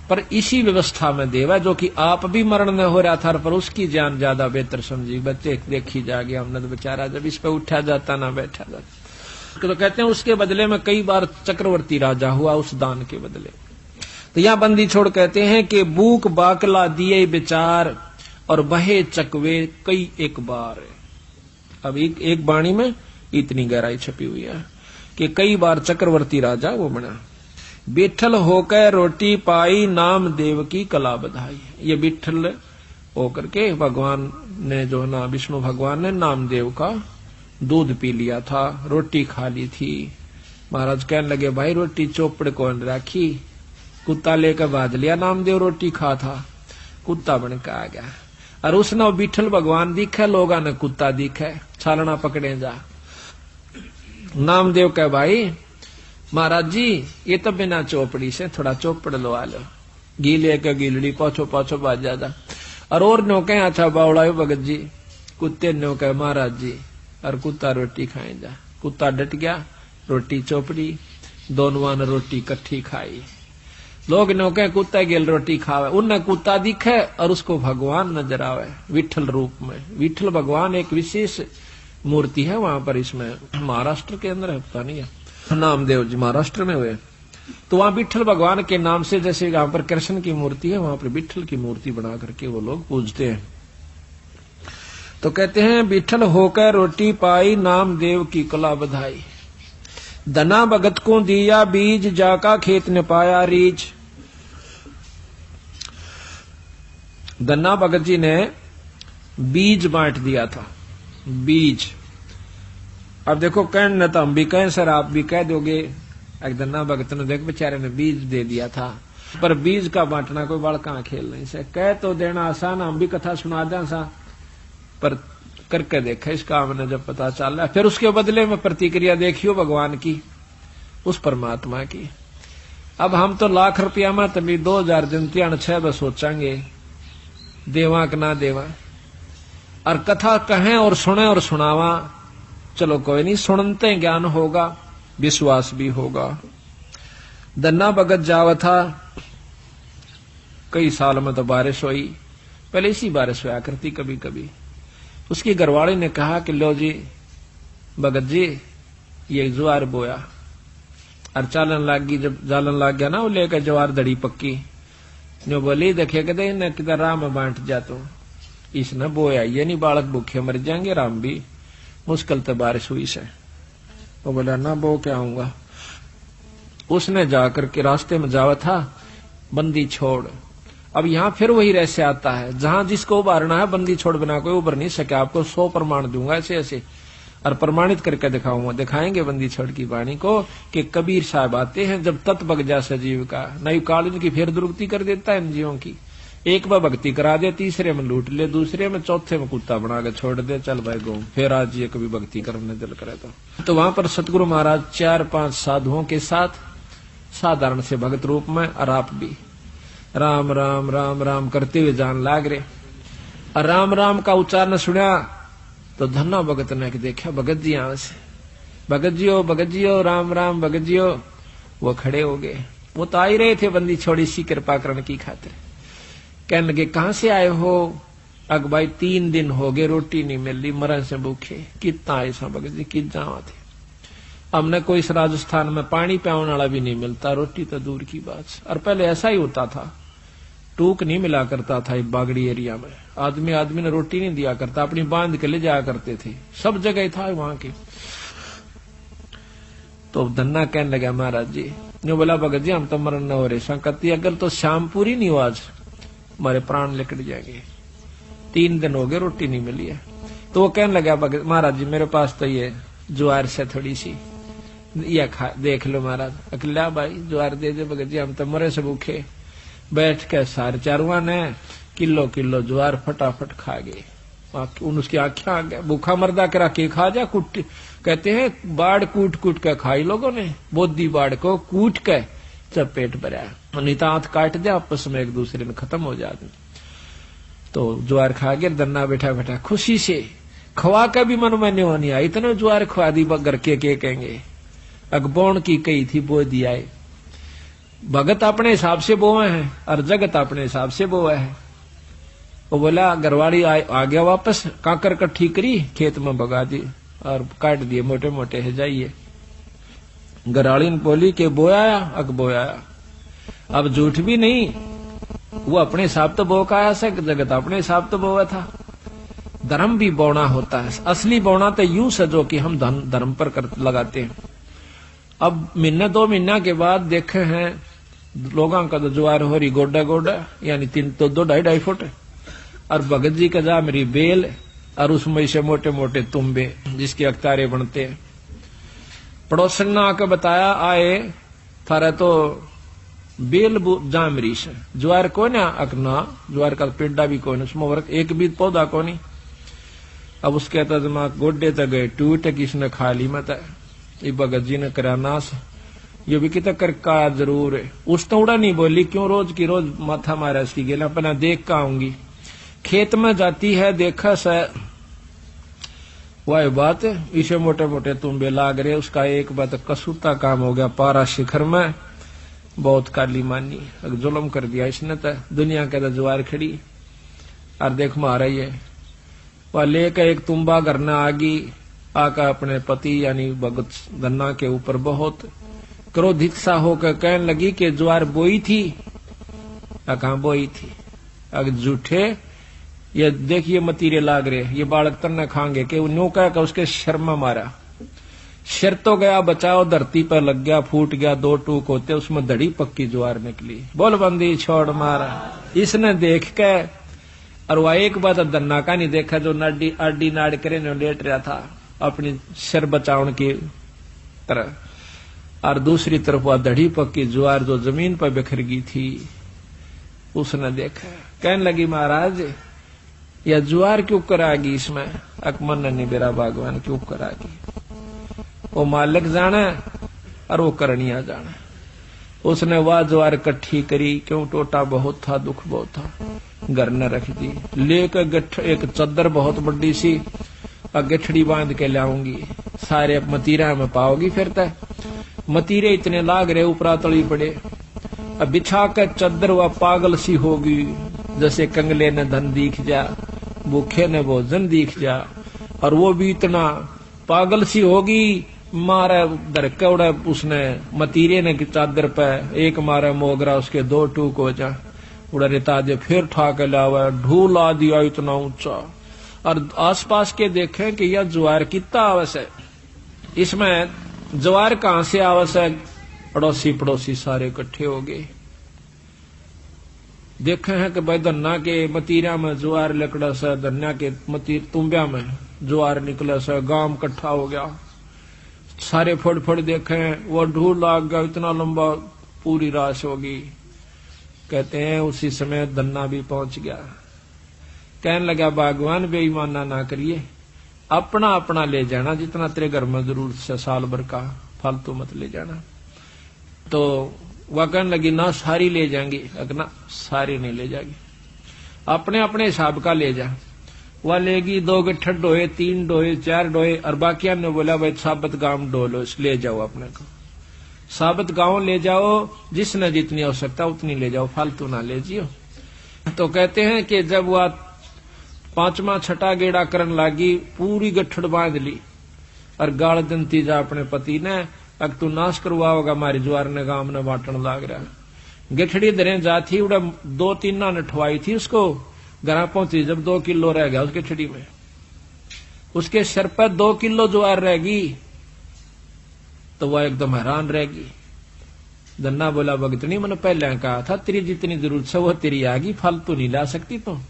पर इसी व्यवस्था में देवा जो कि आप भी मरण न हो रहा था, पर उसकी जान ज्यादा बेहतर समझी। बच्चे देखी जा गया हमने तो बेचारा जब इस पे उठा जाता ना बैठा जाता। तो कहते हैं उसके बदले में कई बार चक्रवर्ती राजा हुआ उस दान के बदले। तो यहां बंदी छोड़ कहते हैं कि भूख बाकला दिए विचार और बहे चकवे कई एक बार। अब एक बाणी में इतनी गहराई छपी हुई है कि कई बार चक्रवर्ती राजा वो बना। बिठल होकर रोटी पाई नाम देव की कला बधाई। ये बिठल होकर के भगवान ने जो ना विष्णु भगवान ने नामदेव का दूध पी लिया था, रोटी खा ली थी। महाराज कहने लगे भाई रोटी चौपड़ कौन राखी? कुत्ता लेकर बाज लिया, नामदेव रोटी खा था, कुत्ता बन के आ गया। और उसने बिठल भगवान दिखे, लोगा ने कुत्ता दिखे, छालना पकड़े जा। नामदेव कह भाई महाराज जी ये तो बिना चौपड़ी से थोड़ा चौपड़ लवा लो, घी लेकर गीलड़ी पाछो पाछो बाज जाता। और नो कहे अच्छा बावड़ा भगत जी, कुत्ते नो कहे महाराज जी, और कुत्ता रोटी खाए जा। कुत्ता डट गया, रोटी चौपड़ी, दोनों ने रोटी कट्ठी खाई। लोग नो कहे कुत्ता गेल रोटी खावे, उनने कुत्ता दिखे और उसको भगवान नजर आवे विठल रूप में। विठल भगवान एक विशेष मूर्ति है वहां पर, इसमें महाराष्ट्र के अंदर है, पता नहीं है, नामदेव जी महाराष्ट्र में हुए। तो वहां विठल भगवान के नाम से जैसे यहाँ पर कृष्ण की मूर्ति है, वहां पर विठल की मूर्ति बना करके वो लोग पूजते हैं। तो कहते हैं विठल होकर रोटी पाई नाम देव की कला बधाई। धना भगत को दिया बीज जाका खेत ने पाया रीज। धना भगत जी ने बीज बांट दिया था, बीज। अब देखो कहने न तो हम भी कहें सर, आप भी कह दोगे एक धना भगत ने देख बेचारे ने बीज दे दिया था, पर बीज का बांटना कोई बड़का खेल नहीं से। कह तो देना आसान, हम भी कथा सुना दें सा, पर करके देखा इसका हमने जब पता चल रहा, फिर उसके बदले में प्रतिक्रिया देखियो भगवान की, उस परमात्मा की। अब हम तो लाख रुपया में तभी 2000 जनतियां 6 बस सोचांगे देवा कि ना देवा। और कथा कहें और सुने और सुनावा, चलो कोई नहीं, सुनते ज्ञान होगा, विश्वास भी होगा। धन्ना भगत जावा था, कई साल में तो बारिश हुई, पहले इसी बारिश हुआ करती कभी कभी। उसकी घरवाली ने कहा कि लो जी भगत जी, ये ज्वार बोया और चालन लाग गई। जब जालन लाग गया ना, वो लेकर ज्वार धड़ी पक्की, जो बोली देखे कहते न किधर राम में बांट जा, तो इसने बोया, ये नहीं बालक भूखे मर जाएंगे, राम भी मुश्किल तो बारिश हुई से। वो बोला ना बो क्या आऊंगा। उसने जाकर के रास्ते में जावा था, बंदी छोड़। अब यहां फिर वही रहस्य आता है, जहां जिसको उबारना है बंदी छोड़ बिना कोई उबर नहीं सके। आपको 100 प्रमाण दूंगा ऐसे ऐसे, और प्रमाणित करके दिखाऊंगा, दिखाएंगे बंदी छोड़ की वाणी को कि कबीर साहब आते हैं जब तत् बग जा सजीव का, नई काल इनकी फिर दुरुक्ति कर देता है इन जीवों की। एक बार भक्ति करा दे, तीसरे में लूट ले, दूसरे में, चौथे में कुत्ता बना के छोड़ दे, चल भाई गो, फिर आज ये कभी भक्ति करने दिल करे तो वहां पर सतगुरु महाराज 4-5 साधुओं के साथ साधारण से भगत रूप में, और आप भी राम राम राम राम करते हुए जान लाग रहे। और राम राम का उच्चारण सुना तो धन्ना भगत ने देखा भगत जी यहां से, भगत जी हो राम राम भगत जी हो। वो खड़े हो गए, वो तो आ ही रहे थे बंदी छोड़ी सी कृपा करने की खातिर। कहने लगे कहां से आए हो? अग भाई 3 दिन हो गए, रोटी नहीं मिल रही, मरण से भूखे। कितना ऐसा भगत जी कित जावा थे, हमने कोई इस राजस्थान में पानी पियाने वाला भी नहीं मिलता, रोटी तो दूर की बात। और पहले ऐसा ही होता था, टूक नहीं मिला करता था बागड़ी एरिया में, आदमी ने रोटी नहीं दिया करता, अपनी बांध के ले जाया करते थे, सब जगह था वहां के। तो धन्ना कहने लगा महाराज जी, जो बोला भगत जी हम तो मरण न हो रहे, संकति अगर तो शाम पूरी नहीं हो आज हमारे प्राण निकल जाएंगे, 3 दिन हो गए रोटी नहीं मिली है। तो वो कहने लगा भगत महाराज जी मेरे पास तो ये ज्वार से थोड़ी सी या खा देख लो महाराज। अकेला भाई ज्वार दे दे भगत जी, हम तो मरे से भूखे। बैठ के सारे चारुआ ने किलो ज्वार फटाफट खा गए, उसकी आंखें आ गया। भूखा मर्दा करा के खा जा, कुट कहते हैं बाढ़ कूट कूट के खाई लोगों ने, बोधी बाढ़ को कूट के जब पेट भरा, नितांत काट दे आपस में एक दूसरे में खत्म हो जाते। तो ज्वार खा गया, धन्ना बैठा बैठा खुशी से खवा का भी मन में नहीं होनी आई, इतने ज्वार खवा दी घर के कहेंगे। अगबौन की कही थी बो दिया, भगत अपने हिसाब से बोए हैं और जगत अपने हिसाब से बोए है। वो बोला घरवाली आ गया वापस, काकर कट्ठी करी खेत में भगा दी और काट दिए मोटे मोटे है जाइए। घरवाली ने बोली कि बोया अग बोया, अब झूठ भी नहीं, वो अपने हिसाब तो बो का आया से, जगत अपने हिसाब तो बोया था। धर्म भी बोना होता है, असली बोना तो यूं सजो कि हम धर्म पर लगाते हैं। अब महीना 2 महीना के बाद देखे हैं लोगों का तो ज्वार हो रही गोडा गोडा, यानी 2 2.5 फुट, और भगत जी का जा मेरी बेल और उसमें से मोटे मोटे तुम्बे जिसके अख्तारे बनते हैं। पड़ोसन ने आकर बताया आए थारा तो बेल जामरी से ज्वार को ना अकना, ज्वार का पेड़ा भी कोई उसमें वर्क एक भी पौधा को नहीं। अब उसके दिमाग गोडे तक गए टूट, किसने खा ली मत ये भगत जी ने करा नाश, ये भी कितना कर का जरूर है। उस तो उड़ा नहीं बोली, क्यों रोज की रोज माथा मारा इसकी गेला, अपना देख का आऊंगी। खेत में जाती है देखा से वह बात, इसे मोटे मोटे तुम्बे लाग रहे, उसका एक बात कसूता काम हो गया। पारा शिखर में बहुत काली मानी, जुल्म कर दिया इसने, तो दुनिया के ज्वार खड़ी और देख मारा ये। वह लेकर एक तुम्बा करना आगी, आका अपने पति यानी भगत धन्ना के ऊपर बहुत क्रोधित सा होकर कहने लगी कि ज्वार बोई थी, कहां बोई थी, अगर झूठे ये देखिए मतीरे लाग रहे, ये बालक तन्ने खाएंगे कि नो कह उसके शर्मा मारा, सिर तो गया बचाओ, धरती पर लग गया, फूट गया, 2 टूक होते उसमें धड़ी पक्की ज्वार निकली। बोल बंदी छोड़ मारा। इसने देख के और वह एक बात धन्ना का नहीं देखा, जो आडी नाड़ करे ने लेट रहा था अपनी सिर बचाने की तरह, और दूसरी तरफ वह धड़ी पक्की ज्वार जो जमीन पर बिखर गई थी उसने देखा। कहने लगी महाराज यह ज्वार क्यों करागी इसमें, अकमन ने मेरा भगवान क्यों करागी, वो मालिक जाने और वो करनिया जाने। उसने वह ज्वार इकट्ठी करी, क्यों टोटा बहुत था, दुख बहुत था, घर न रख दी। लेकर एक चद्दर बहुत बड़ी सी गठड़ी बांध के लाऊंगी, सारे मतीरा में पाओगी। फिर तय मतीरे इतने लाग रहे, ऊपरा तली पड़े। अब बिछा कर चद्दर वह पागल सी होगी, जैसे कंगले ने धन दिख जा, भूखे ने भोजन दिख जा। और वो भी इतना पागल सी होगी, मारे धरके उड़े उसने मतीरे ने चादर पे, एक मारे मोगरा उसके 2 टूक हो जा, उड़ा रेता दे, फिर ठा के लावा, ढूला दिया इतना ऊंचा। और आसपास के देखें कि यह ज्वार कितना आवश्यक है, इसमें ज्वार कहां से आवश्यक। अड़ोसी पड़ोसी सारे इकट्ठे हो गए, देखे हैं कि भाई धन्ना के मतीरा में ज्वार लकड़ा से, धन्या के मतीर तुम्बिया में ज्वार निकले से, गांव इकट्ठा हो गया। सारे फड़ फड़ देखे, वो ढूल लाग गया, इतना लंबा, पूरी राश होगी। कहते हैं उसी समय धन्ना भी पहुंच गया। कहने लगा भगवान बेईमाना ना करिए, अपना अपना ले जाना, जितना तेरे घर में जरूरत से साल भर का, फालतू मत ले जाना। तो वह कहने लगी ना सारी ले जाएंगी। ना सारी नहीं ले जाएगी, अपने अपने हिसाब का ले जा। वह लेगी 2 गट्ठर डोए, 3 डोए, 4 डोए। और बाकिया ने बोला भाई साबत गांव डोलो, ले जाओ अपने को, साबत गांव ले जाओ, जिसने जितनी आवश्यकता उतनी ले जाओ, फालतू ना ले जियो। तो कहते हैं कि जब वह 5वां 6ठा गेड़ा करन लागी, पूरी गठड़ बांध ली और गाल दंती जा अपने पति ने, अग तू नाश करवाओगा हमारी ज्वार ने, गांव ने बांटन लाग रहा। गठड़ी दरें जाती, उड़ा 2-3 ना नठवाई थी उसको, घर पहुंची जब 2 किलो रह गया उस गठड़ी में, उसके सिर पर 2 किलो ज्वार रहेगी। तो वह एकदम हैरान रहेगी। धन्ना बोला भगतनी, मैंने पहले कहा था तेरी जितनी जरूरत है वो तेरी आगी, फालतू नहीं ला सकती तुम।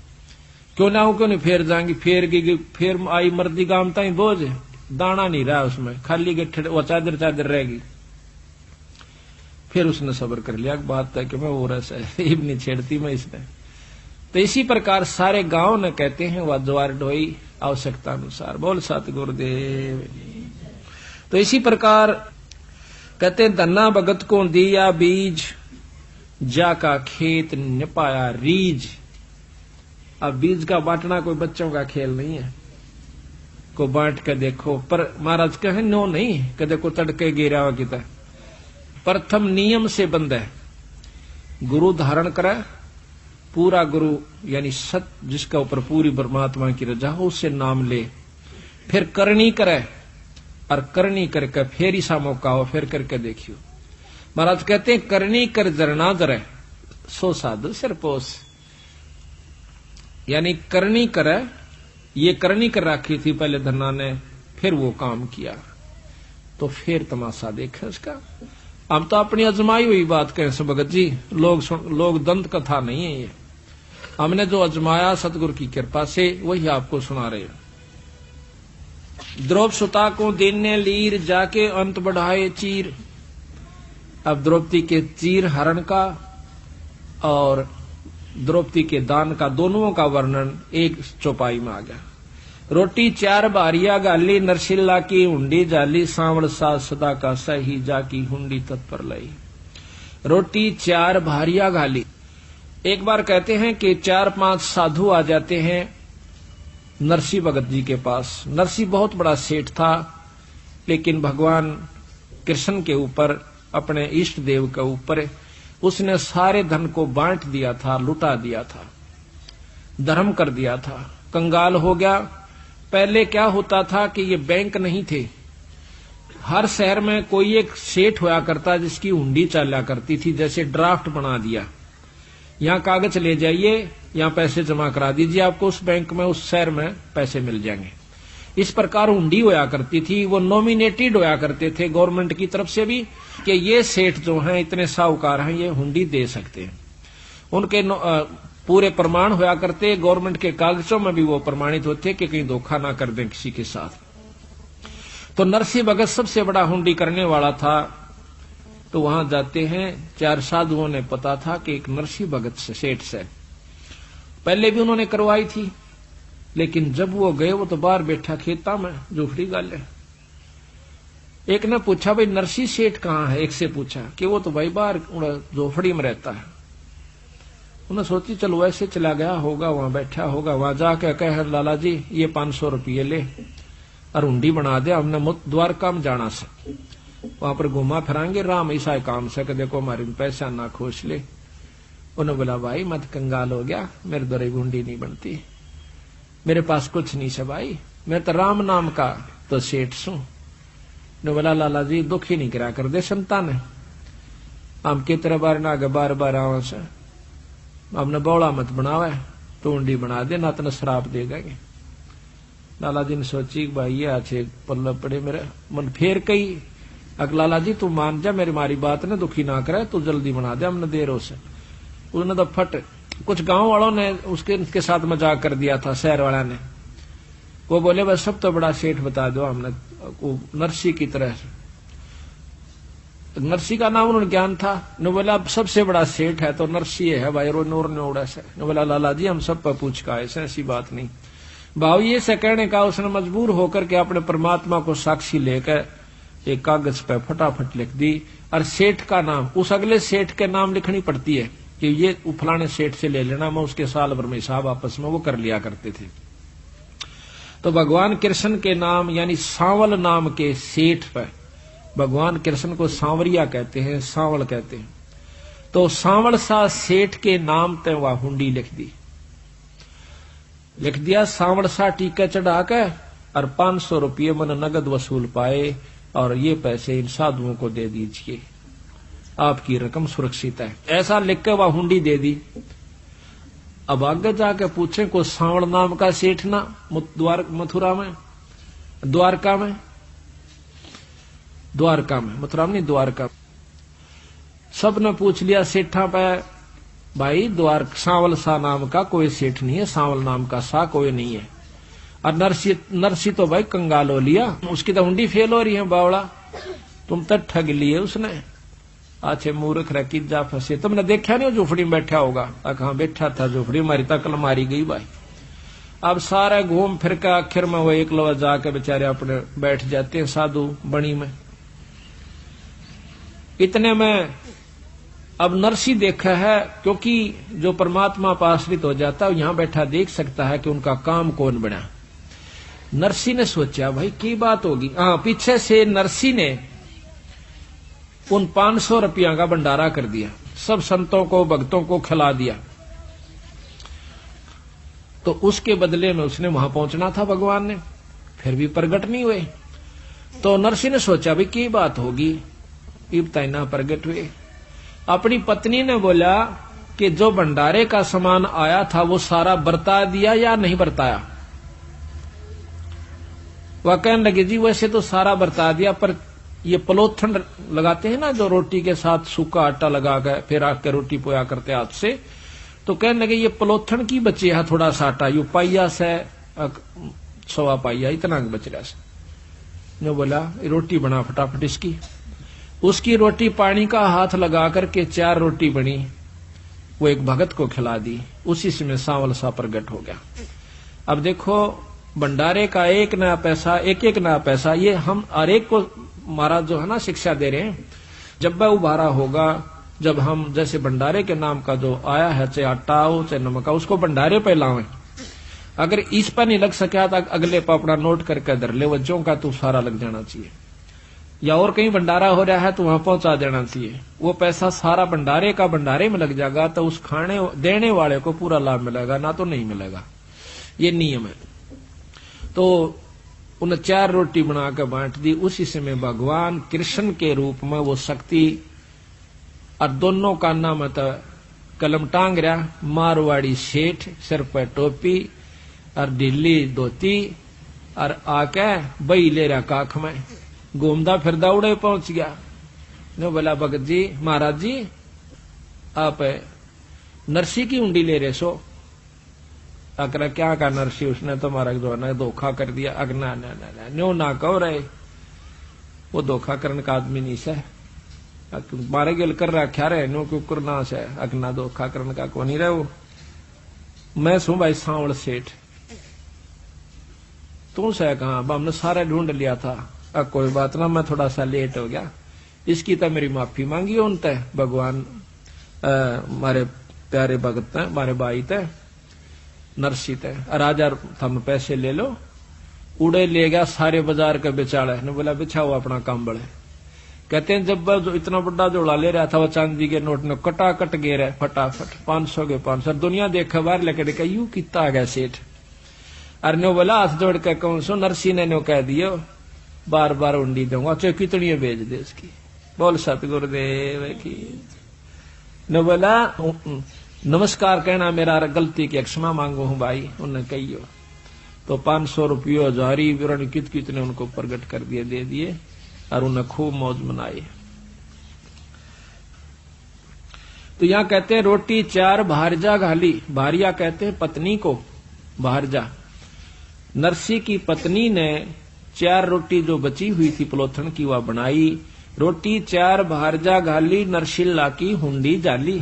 क्यों ना हो, क्यों नहीं, फेर जाएंगी, फेर गई, फेर आई मर्दी गांव ताई बोझ, दाना नहीं रहा उसमें, खाली गठड़ वो चादर चादर रहेगी। फिर उसने सब्र कर लिया, बात है कि मैं वो रस है नहीं छेड़ती मैं इसने। तो इसी प्रकार सारे गांव ने कहते हैं वह ज्वार ढोई आवश्यकता अनुसार। बोल सतगुरुदेव। तो इसी प्रकार कहते धन्ना भगत को दिया बीज, जाका खेत न पाया रीज। अब बीज का बांटना कोई बच्चों का खेल नहीं है, को बांट के देखो। पर महाराज कहे नो नहीं, कदे को तड़के गिरा हुआ किता। प्रथम नियम से बंद है, गुरु धारण करे, पूरा गुरु यानी सत, जिसका ऊपर पूरी परमात्मा की रजा हो, उससे नाम ले। फिर करनी करे, और करनी करके फिर ऐसा मौका हो, फिर करके देखियो। महाराज कहते हैं करनी कर जरना जरे, सो साधु सिरपोस। यानी करनी करे, ये करनी कर रखी थी पहले धन्ना ने, फिर वो काम किया, तो फिर तमाशा देखे उसका। हम तो अपनी अजमाई हुई बात कहें सो भगत जी, लोग दंत कथा नहीं है ये, हमने जो अजमाया सतगुरु की कृपा से वही आपको सुना रहे हैं। द्रौप सुता को देने लीर, जाके अंत बढ़ाए चीर। अब द्रौपदी के चीर हरण का और द्रौपदी के दान का, दोनों का वर्णन एक चौपाई में आ गया। रोटी 4 बारिया गाली, नरसिल्ला की हुंडी जाली, सांवड़ सा सदा का सही, जाकी हुंडी तत्पर लाई। रोटी 4 भारिया गाली। एक बार कहते हैं कि 4-5 साधु आ जाते हैं नरसी भगत जी के पास। नरसी बहुत बड़ा सेठ था, लेकिन भगवान कृष्ण के ऊपर, अपने इष्ट देव के ऊपर उसने सारे धन को बांट दिया था, लुटा दिया था, धर्म कर दिया था, कंगाल हो गया। पहले क्या होता था कि ये बैंक नहीं थे, हर शहर में कोई एक सेठ होया करता जिसकी हुंडी चला करती थी, जैसे ड्राफ्ट बना दिया, यहाँ कागज ले जाइए, यहाँ पैसे जमा करा दीजिए, आपको उस बैंक में उस शहर में पैसे मिल जाएंगे। इस प्रकार हुंडी होया करती थी। वो नॉमिनेटेड होया करते थे गवर्नमेंट की तरफ से भी कि ये सेठ जो हैं इतने साहूकार हैं, ये हुंडी दे सकते हैं। उनके पूरे प्रमाण होया करते, गवर्नमेंट के कागजों में भी वो प्रमाणित होते कि कहीं धोखा ना कर दें किसी के साथ। तो नरसिंह भगत सबसे बड़ा हुंडी करने वाला था। तो वहां जाते हैं, 4 साधुओं ने पता था कि एक नरसिंह भगत से, सेठ से पहले भी उन्होंने करवाई थी, लेकिन जब वो गए, वो तो बाहर बैठा खेता में, झूठड़ी गाले। एक ने पूछा भाई नरसी सेठ कहाँ है, एक से पूछा कि वो तो भाई बाहर झोपड़ी में रहता है। उन्हें सोची चलो वैसे चला गया होगा, वहां बैठा होगा, वहां जाके कहे लाला जी ये 500 रुपये ले और हुंडी बना दे, हमने द्वारका में जाना से, वहां पर घुमा फिरांगे राम ऐसा काम से देखो हमारे पैसा ना खोस ले। उन्होंने बोला भाई मत कंगाल हो गया, मेरे द्वारा हुंडी नहीं बनती, मेरे पास कुछ नहीं से भाई, मैं तो राम नाम का तो सेठ सू। ने बोला लाला जी दुखी नहीं करा कर दे संतान है, हम कितने बार ना आगे बार बार आवा से, हमने बौड़ा मत बनावे तो हुंडी बना दे ना तो श्राप दे देंगे। लाला जी ने सोची भाई ये अच्छे पल्ले पड़े मेरे मन, फेर कही अग लाला जी तू मान जा मेरी मारी बात ने, दुखी ना करे तू जल्दी बना दे, हमने देर हो से। उसने तो फट कुछ गांव वालों ने उसके साथ मजाक कर दिया था, शहर वाला ने, वो बोले बस सब तो बड़ा सेठ बता दो हमने, नरसी की तरह, नरसी का नाम उन्होंने ज्ञान था। ने बोला सबसे बड़ा सेठ है तो नरसी है भाई, रो नूर ने उड़ा से। ने बोला लाला जी हम सब पर पूछ का ऐसी बात नहीं भाव, ये से कहने का उसने मजबूर होकर के अपने परमात्मा को साक्षी लेकर एक कागज पे फटाफट लिख दी, और सेठ का नाम उस अगले सेठ के नाम लिखनी पड़ती है कि ये फलाने सेठ से ले लेना, मैं उसके साल भर में हिसाब आपस में वो कर लिया करते थे। तो भगवान कृष्ण के नाम यानी सांवल नाम के सेठ पर, भगवान कृष्ण को सांवरिया कहते हैं, सांवल कहते हैं, तो सांवल सा सेठ के नाम ते वह हुंडी लिख दिया, सांवल सा टीका चढ़ा के, और 500 रुपये मन नगद वसूल पाए, और ये पैसे इन साधुओं को दे दीजिए, आपकी रकम सुरक्षित है, ऐसा लिख के वह हुंडी दे दी। अब आगे जाके पूछे को सांवल नाम का सेठ ना मथुरा में, द्वारका में मथुरा में नहीं द्वारका, सबने पूछ लिया सेठा पे भाई सांवल सा नाम का कोई सेठ नहीं है, सांवल नाम का सा कोई नहीं है। और नरसी तो भाई कंगाल हो लिया, उसकी तो हुंडी फेल हो रही है, बावड़ा तुम तो ठग लिए उसने, अच्छे मूर्ख रखी जा फंसे, तुमने देखा नहीं झोपड़ी में बैठा होगा, हाँ बैठा था झोपड़ी, मारी तकल मारी गई भाई। अब सारे घूम फिर के आखिर में वो एक लवा जाके बेचारे अपने बैठ जाते हैं साधु बणी में। इतने में अब नरसी देखा है, क्योंकि जो परमात्मा पर आश्रित हो जाता है यहां बैठा देख सकता है कि उनका काम कौन बना। नरसी ने सोचा भाई की बात होगी, हाँ पीछे से नरसी ने उन 500 रुपया का भंडारा कर दिया, सब संतों को भक्तों को खिला दिया, तो उसके बदले में उसने वहां पहुंचना था भगवान ने, फिर भी प्रगट नहीं हुए। तो नरसी ने सोचा भाई की बात होगी, इब्ताइना प्रगट हुए। अपनी पत्नी ने बोला कि जो भंडारे का सामान आया था वो सारा बरता दिया या नहीं बरताया। वह कहने लगे जी वैसे तो सारा बरता दिया, पर ये पलोथन लगाते हैं ना जो रोटी के साथ सूखा आटा लगा कर फिर आके रोटी पोया करते हाथ से, तो कहने लगे ये पलोथन की बचे है थोड़ा सा आटा, यू पाइया से 1.25 पाइया इतना बच रहा से। ने बोला रोटी बना फटाफट इसकी, उसकी रोटी पानी का हाथ लगा करके 4 रोटी बनी, वो एक भगत को खिला दी, उसी से में सांवल सा प्रगट हो गया। अब देखो भंडारे का एक नया पैसा ये हम हर एक को महाराज जो है ना शिक्षा दे रहे हैं, जब वह उभारा होगा, जब हम जैसे भंडारे के नाम का जो आया है चाहे आटा हो चाहे नमक हो उसको भंडारे पे लावें, अगर इस पर नहीं लग सका तो अगले पर अपना नोट करके धर ले, वज्जों का तो सारा लग जाना चाहिए, या और कहीं भंडारा हो रहा है तो वहां पहुंचा देना चाहिए, वो पैसा सारा भंडारे का भंडारे में लग जाएगा तो उस खाने देने वाले को पूरा लाभ मिलेगा, ना तो नहीं मिलेगा, ये नियम है। तो उन 4 रोटी बना कर बांट दी, उसी समय भगवान कृष्ण के रूप में वो शक्ति, और दोनों कान्ना में तो कलम टांग रहा, मारवाड़ी सेठ, सिर पर टोपी और ढीली धोती, और आके बई ले रहा काख में, घूमदा फिरदा उड़े पहुंच गया। ने बोला भगत जी महाराज जी आप नरसी की उंडी ले रहे सो। अकरा क्या का नरसी, उसने तो हमारा जो है धोखा कर दिया। अगना न्यो ना कहो रहे, वो धोखा करने का आदमी नहीं से, मारे गिल कर रखा रहे नो क्यों करना से, अगना धोखा करने का को नहीं रहे वो। मैं सू भाई सांवल सेठ, तू से कहा हमने सारे ढूंढ लिया था, कोई बात ना, मैं थोड़ा सा लेट हो गया, इसकी तो मेरी माफी मांगी उन तय भगवान मारे प्यारे भगत तय मारे भाई तय नरसी तय। राजा थम पैसे ले लो, उड़े ले गया सारे बाजार के बेचाड़े ने बोला बिछाओ अपना काम बड़े। कहते हैं जब जो इतना बड़ा जोड़ा ले रहा था वो चांदी के नोट ने कटाकट गे रहे फटाफट 500 के 500। दुनिया देखे बाहर लेकर देखा यू कितना आ गया सेठ। अरे नो बोला हाथ जोड़ के कौन सो नरसी ने नो कह दियो बार बार उंडी दूंगा चाहे कितनी भेज दे इसकी। बोल सतगुरुदेव की। नो बोला नमस्कार कहना मेरा गलती की क्षमा मांगू हूं भाई। उन्हें कहियो तो 500 रुपये जारी कितने उनको प्रकट कर दिए दे दिए और उन्हें खूब मौज मनाई। तो यहां कहते हैं रोटी 4 भारजा घाली। भारिया कहते हैं पत्नी को भारजा। नरसी की पत्नी ने 4 रोटी जो बची हुई थी पलोथन की वह बनाई। रोटी 4 भारजा घाली नरसिल्ला की हुंडी जाली।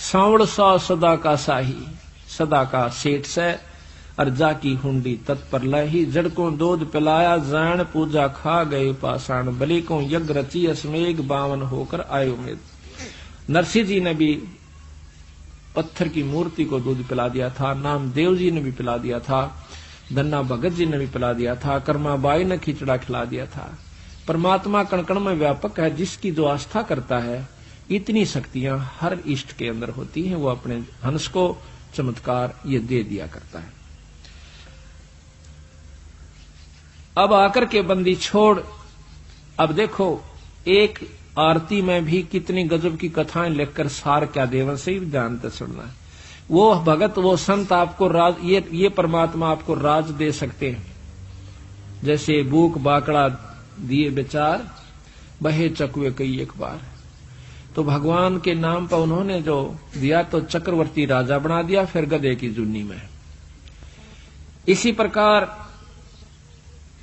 सांवड़ सा सदा का साही सदा का सेठ से अर्जा की हुंडी तत्पर लही। जड़ को दूध पिलाया जान पूजा खा गए पाषाण। बलि को यज्ञ रची अस्मेघ बावन होकर आयो मेद। नरसिंह जी ने भी पत्थर की मूर्ति को दूध पिला दिया था। नामदेव जी ने भी पिला दिया था। धन्ना भगत जी ने भी पिला दिया था। कर्माबाई ने खिचड़ा खिला दिया था। परमात्मा कण-कण में व्यापक है। जिसकी जो आस्था करता है इतनी शक्तियां हर इष्ट के अंदर होती हैं। वो अपने हंस को चमत्कार ये दे दिया करता है। अब आकर के बंदी छोड़। अब देखो एक आरती में भी कितनी गजब की कथाएं लिखकर सार क्या देवन से ही जानते सुनना है। वो भगत वो संत आपको राज ये परमात्मा आपको राज दे सकते हैं। जैसे बूक बाकड़ा दिए विचार बहे चकुए कई एक बार। तो भगवान के नाम पर उन्होंने जो दिया तो चक्रवर्ती राजा बना दिया फिर गधे की जुन्नी में। इसी प्रकार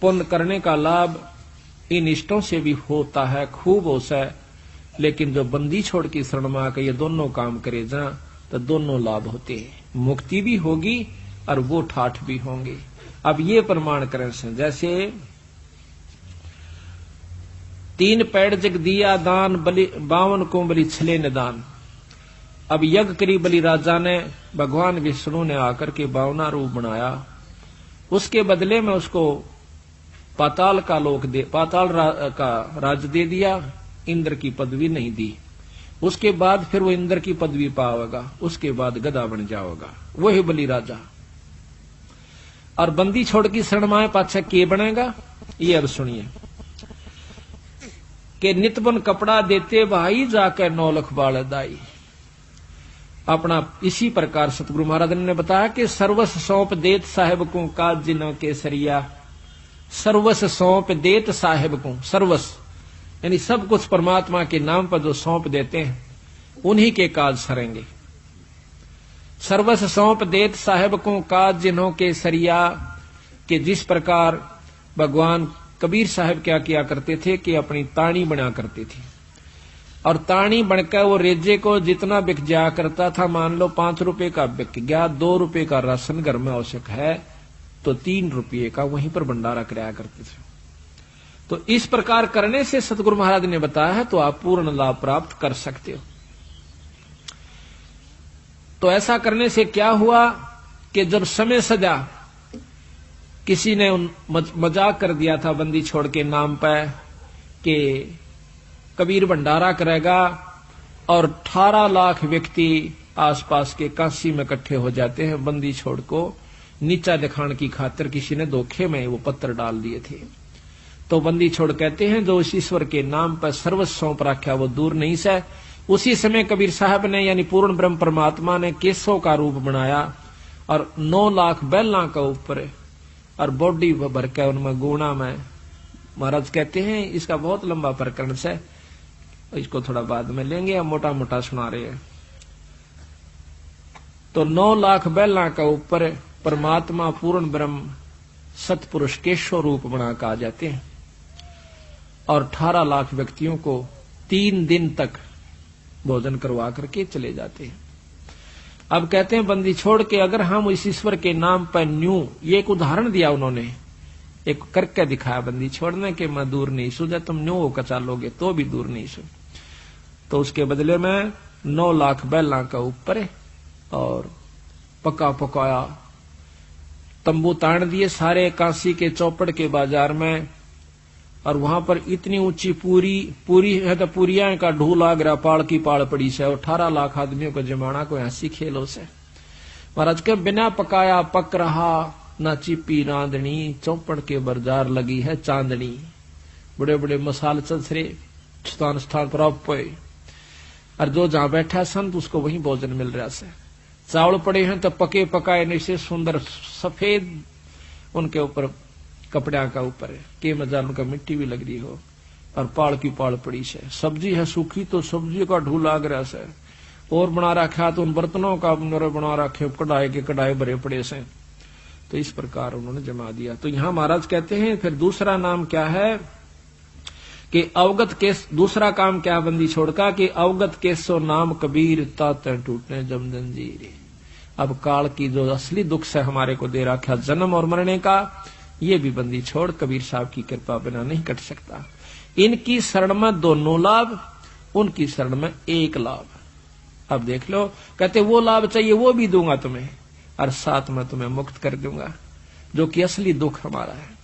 पुण्य करने का लाभ इन इष्टों से भी होता है खूब होता है। लेकिन जो बंदी छोड़ की शरण में आकर ये दोनों काम करे जा तो दोनों लाभ होते हैं। मुक्ति भी होगी और वो ठाठ भी होंगे। अब ये प्रमाण करें से जैसे 3 पेड़ जग दिया दान बलि 52 को बलि छले निदान। अब यज्ञ करी बलि राजा ने भगवान विष्णु ने आकर के 52 रूप बनाया। उसके बदले में उसको पाताल का का राज दे दिया। इंद्र की पदवी नहीं दी। उसके बाद फिर वो इंद्र की पदवी पावेगा। उसके बाद गधा बन जाओगा वही बलि राजा। और बंदी छोड़ की शरण में पाछा के बनेगा ये अब सुनिए कि नितबन कपड़ा देते भाई जाकर 9 लख बाल दाई। अपना इसी प्रकार सतगुरु महाराज ने बताया कि सर्वस सौंप देत साहेब को काज जिन्हों के सरिया। सर्वस सौंप देत साहेब को सर्वस यानी सब कुछ परमात्मा के नाम पर जो सौंप देते हैं उन्हीं के काज सरेंगे। सर्वस सौंप देत साहेब को काज जिन्हों के सरिया कि जिस प्रकार भगवान कबीर साहब क्या किया करते थे कि अपनी ताणी बना करते थे और ताणी बनकर वो रेजे को जितना बिक जाया करता था। मान लो 5 रुपए का बिक गया, 2 रुपए का राशन घर में आवश्यक है तो 3 रुपये का वहीं पर भंडारा कराया करते थे। तो इस प्रकार करने से सतगुरु महाराज ने बताया है तो आप पूर्ण लाभ प्राप्त कर सकते हो। तो ऐसा करने से क्या हुआ कि जब समय सजा किसी ने मजाक कर दिया था बंदी छोड़ के नाम पर कि कबीर भंडारा करेगा और 18 लाख व्यक्ति आसपास के काशी में इकट्ठे हो जाते हैं। बंदी छोड़ को नीचा दिखाने की खातिर किसी ने धोखे में वो पत्थर डाल दिए थे। तो बंदी छोड़ कहते हैं जो इस ईश्वर के नाम पर सर्वस्व सौंप रखा वो दूर नहीं से। उसी समय कबीर साहब ने यानी पूर्ण ब्रह्म परमात्मा ने केसों का रूप बनाया और 9 लाख बैला का ऊपर और बॉडी भर के उनमें गुणा में महाराज कहते हैं। इसका बहुत लंबा प्रकरण से इसको थोड़ा बाद में लेंगे। हम मोटा मोटा सुना रहे हैं। तो 9 लाख बैला का ऊपर परमात्मा पूर्ण ब्रह्म सतपुरुष केशव रूप बना कर आ जाते हैं और 18 लाख व्यक्तियों को 3 दिन तक भोजन करवा करके चले जाते हैं। अब कहते हैं बंदी छोड़ के अगर हम इस ईश्वर के नाम पर न्यू ये एक उदाहरण दिया उन्होंने एक करके दिखाया बंदी छोड़ने के मैं दूर नहीं सू, जब तुम न्यू होकर चालोगे तो भी दूर नहीं सू। तो उसके बदले में 9 लाख बैला का ऊपर और पका पकाया तंबू तान दिए सारे काशी के चौपड़ के बाजार में। और वहां पर इतनी ऊंची पूरी है तो पूरिया का ढूल आ गया, पाड़ की पाड़ पड़ी से, 18 लाख आदमियों को जमाना कोई हंसी खेलो से। महाराज के बिना पकाया पक रहा, ना चिपी रांधनी, चौपड़ के बाजार लगी है चांदनी। बड़े बड़े मसाल चलसरे स्थान स्थान पर और जो जहां बैठा संत उसको वहीं भोजन मिल रहा से। चावल पड़े हैं तो पके पकाए नीचे सुंदर सफेद उनके ऊपर कपड़ा का ऊपर के मजा उनका मिट्टी भी लग रही हो और पाड़ की पाड़ पड़ी से। सब्जी है सूखी तो सब्जी का ढूल आग रहा से, और बना रखा तो उन बर्तनों का बना रखे कढ़ाई के कढ़ाई भरे पड़े से। तो इस प्रकार उन्होंने जमा दिया। तो यहां महाराज कहते हैं फिर दूसरा नाम क्या है कि अवगत केस, दूसरा काम क्या बंदी छोड़का कि अवगत केसो नाम कबीर ताते टूटने जम जंजीर। अब काल की जो असली दुख से हमारे को दे रखा जन्म और मरने का, ये भी बंदी छोड़ कबीर साहब की कृपा बिना नहीं कट सकता। इनकी शरण में दोनों लाभ, उनकी शरण में एक लाभ। अब देख लो, कहते वो लाभ चाहिए वो भी दूंगा तुम्हें और साथ में तुम्हें मुक्त कर दूंगा, जो कि असली दुख हमारा है।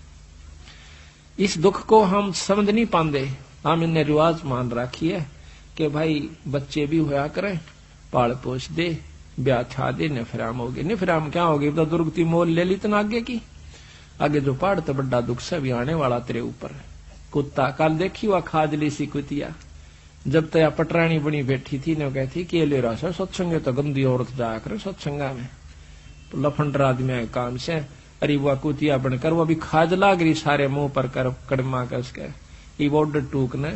इस दुख को हम समझ नहीं पाते। हम इन्हें रिवाज मान रखी है कि भाई बच्चे भी होया करें, पाल पोष दे, ब्याह छा दे, निफराम हो गए। निफराम क्या हो गई तो दुर्गति मोल ले ली तना आगे की, आगे जो पहाड़ तो बड़ा दुख से भी आने वाला तेरे ऊपर। कुत्ता कल देखी हुआ खाजली सी कुतिया जब तया पटरानी बनी बैठी थी ने कहती कि ले रहा सत्संग तो गंदी औरत जाया करे सत्संगा में, लफंडर आदमी काम से। अरे वह कुतिया बनकर वो भी खाज लाग रही सारे मुंह पर कर कड़मा कर उसके ये ऑर्डर टूक ने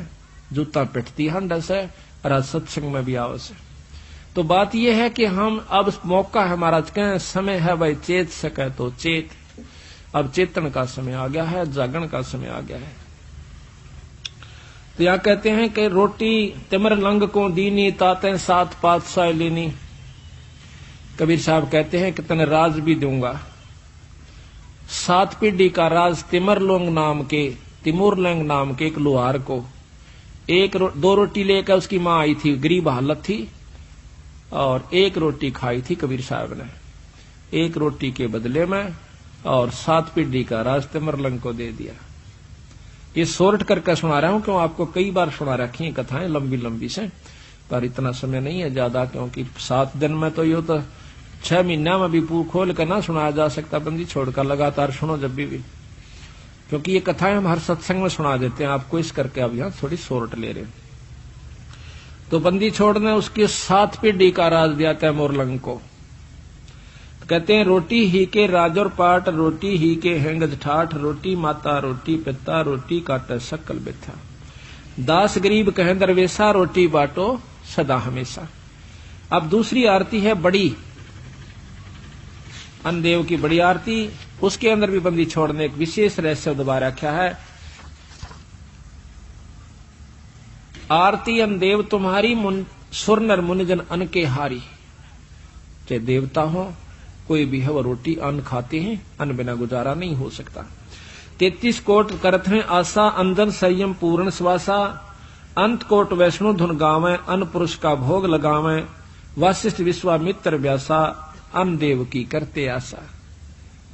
जूता पिटती हंड से और सत्संग में भी आओ से। तो बात यह है कि हम अब मौका है महाराज के समय है भाई, चेत सके तो चेत। अब चेतन का समय आ गया है, जागरण का समय आ गया है। तो यहां कहते हैं कि रोटी तिमर लंग को दीनी ताते सात पातशाह लेनी। कबीर साहब कहते हैं कि तने राज भी दूंगा। 7 पीढ़ी का राज तिमरलोंग नाम के, तिमुरलंग नाम के एक लोहार को 2 रोटी लेकर उसकी मां आई थी, गरीब हालत थी, और 1 रोटी खाई थी कबीर साहब ने। 1 रोटी के बदले में और 7 पीढ़ी का राज तिमरलंग को दे दिया। ये सोर्ट करके सुना रहा हूं क्यों, आपको कई बार सुना रखी है कथाएं लंबी लंबी से, पर इतना समय नहीं है ज्यादा, क्योंकि 7 दिन में तो ये तो 6 महीना में भी खोल कर ना सुनाया जा सकता। बंदी छोड़कर लगातार सुनो जब भी, क्योंकि ये कथाएं हम हर सत्संग में सुना देते हैं आपको, इस करके अब यहां थोड़ी सोर्ट ले रहे। तो बंदी छोड़ ने उसकी 7 पीढ़ी का राज दिया था मोरलंग को। कहते हैं रोटी ही के राजौर पाट, रोटी ही के हेंगज ठाठ, रोटी माता रोटी पिता, रोटी काटे सकल बिथा, दास गरीब कहे दरवेशा, रोटी बाटो सदा हमेशा। अब दूसरी आरती है बड़ी, अन्नदेव की बड़ी आरती, उसके अंदर भी बंदी छोड़ने एक विशेष रहस्य दोबारा रखा है। आरती अन्नदेव तुम्हारी सुर नर मुनिजन अन्न के हारी। चाहे देवता हो कोई भी है वो रोटी अन्न खाते हैं, अन्न बिना गुजारा नहीं हो सकता। 33 कोट करत हैं आशा, अंदन संयम पूर्ण श्वासा, अंत कोट वैष्णु धुन गावे, अन्न पुरुष का भोग लगावे, वशिष्ठ विश्वामित्र व्यासा, अन्न देव की करते आशा।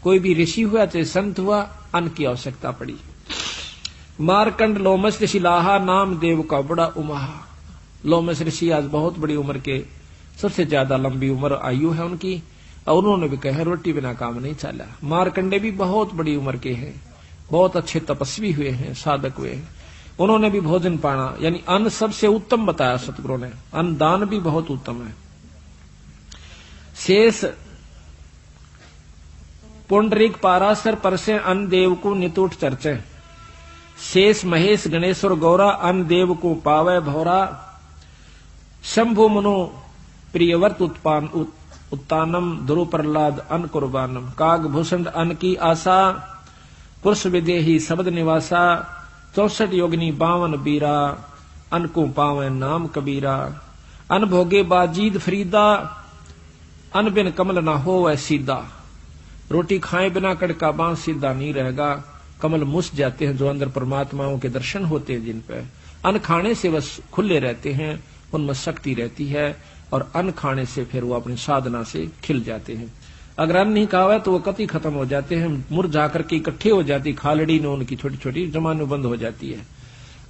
कोई भी ऋषि हुआ चाहे संत हुआ, अन्न की आवश्यकता पड़ी। मारकंड लोमस ऋषि लाहा, नाम देव का बड़ा उमाहा। लोमस ऋषि आज बहुत बड़ी उम्र के, सबसे ज्यादा लंबी उम्र आयु है उनकी, और उन्होंने भी कहा रोटी बिना काम नहीं चला। मारकंडे भी बहुत बड़ी उम्र के हैं, बहुत अच्छे तपस्वी हुए हैं, साधक हुए हैं, उन्होंने भी भोजन पाना यानी अन्न सबसे उत्तम बताया सतगुरु ने। अन्न दान भी बहुत उत्तम है। शेष पुंडरीक पारासर परसे, अन्न देव को नितुट चर्चे, शेष महेश गणेश्वर गौरा, अन्न देव को पावे भौरा, शंभु मनु प्रियवर्त उत्तानम, ध्रुव प्रहलाद अन्न कुर्बानम, काग भूषण अन्न की आशा, पुरुष विदेही शब्द निवासा, 64 योगिनी 52 बीरा, अन्न को पावे नाम कबीरा, अन्न भोगे बाजीद फरीदा, अन्न बिन कमल ना हो वह सीधा। रोटी खाए बिना कड़का बांस सीधा नहीं रहेगा, कमल मुस जाते हैं, जो अंदर परमात्माओं के दर्शन होते हैं जिन पे। अन्न खाने से वह खुले रहते हैं, उनमें शक्ति रहती है, और अन्न खाने से फिर वो अपनी साधना से खिल जाते हैं। अगर अन्न नहीं खावा तो वो कति खत्म हो जाते हैं, मुरझा करके इकट्ठे हो जाती, खालड़ी में उनकी छोटी छोटी जमानू बंद हो जाती है।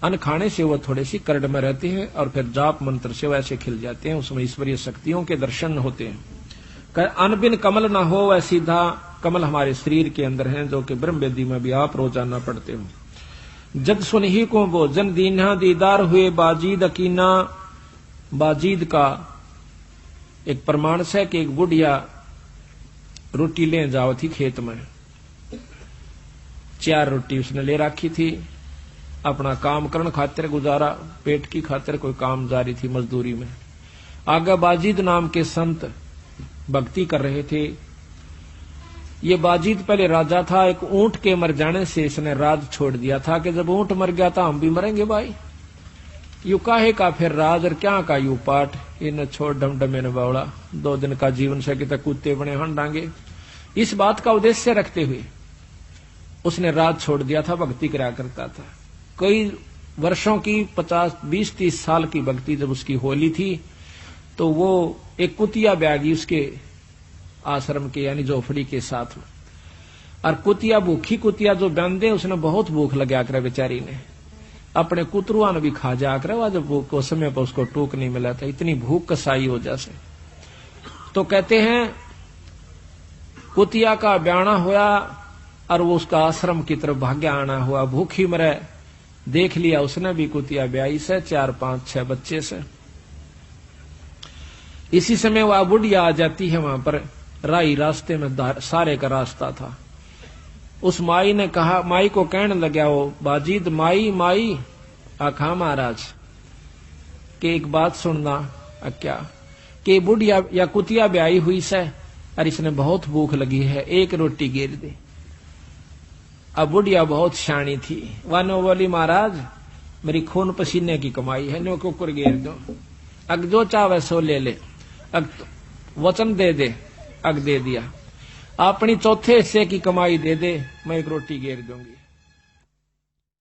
अन्न खाने से वो थोड़े सी करड़ में रहते हैं, और फिर जाप मंत्र से वैसे खिल जाते हैं, उसमें ईश्वरीय शक्तियों के दर्शन होते हैं। अन्न बिन कमल ना हो, वह सीधा कमल हमारे शरीर के अंदर है, जो कि ब्रह्म वेदी में भी आप रोजाना पढ़ते हो। जग सुनही को भोजन दीना, दीदार हुए बाजीद अकीना। बाजीद का एक प्रमाण है कि एक बुढ़िया रोटी ले जाओ थी खेत में, 4 रोटी उसने ले रखी थी, अपना काम करने खातिर, गुजारा पेट की खातिर कोई काम जारी थी मजदूरी में। आगे बाजीद नाम के संत भक्ति कर रहे थे। ये बाजीद पहले राजा था, एक ऊंट के मर जाने से इसने राज छोड़ दिया था कि जब ऊंट मर गया था हम भी मरेंगे भाई, यू काहे का फिर राज और क्या का यू पाठ, इन छोड़ डमडमे ने बावड़ा, 2 दिन का जीवन से कि कुत्ते बने हंडांगे। इस बात का उद्देश्य रखते हुए उसने राज छोड़ दिया था, भक्ति करा करता था। कई वर्षों की 50-20-30 साल की भक्ति जब उसकी होली थी, तो वो एक कुतिया ब्यागी उसके आश्रम के यानी झोपड़ी के साथ में, और कुतिया भूखी कुतिया जो बंदे, उसने बहुत भूख लगा कर बेचारी ने अपने कुतरुआ ने भी खा जा कर, वह जब भूख को समय पर उसको टूक नहीं मिला था, इतनी भूख कसाई हो जैसे। तो कहते हैं कुतिया का ब्याना हुआ और वो उसका आश्रम की तरफ भाग्या आना हुआ, भूखी मरे। देख लिया उसने भी कुतिया ब्याई से 4-5-6 बच्चे से। इसी समय वह बुढ़िया आ जाती है वहां पर, राई रास्ते में सारे का रास्ता था। उस माई ने कहा, माई को कहने लगा वो बाजीद, माई माई आखा महाराज के एक बात सुनना। क्या कि बुढ़िया या कुतिया ब्याई हुई से और इसने बहुत भूख लगी है, एक रोटी गिर दे। अब बुढ़िया बहुत शानी थी, वानो बोली महाराज मेरी खून पसीने की कमाई है, नो कुकर गिर दो, अग जो चाहे सो ले ले, अग वचन दे दे, अग दे दिया, अपनी चौथे हिस्से की कमाई दे दे, मैं एक रोटी गिर दूंगी।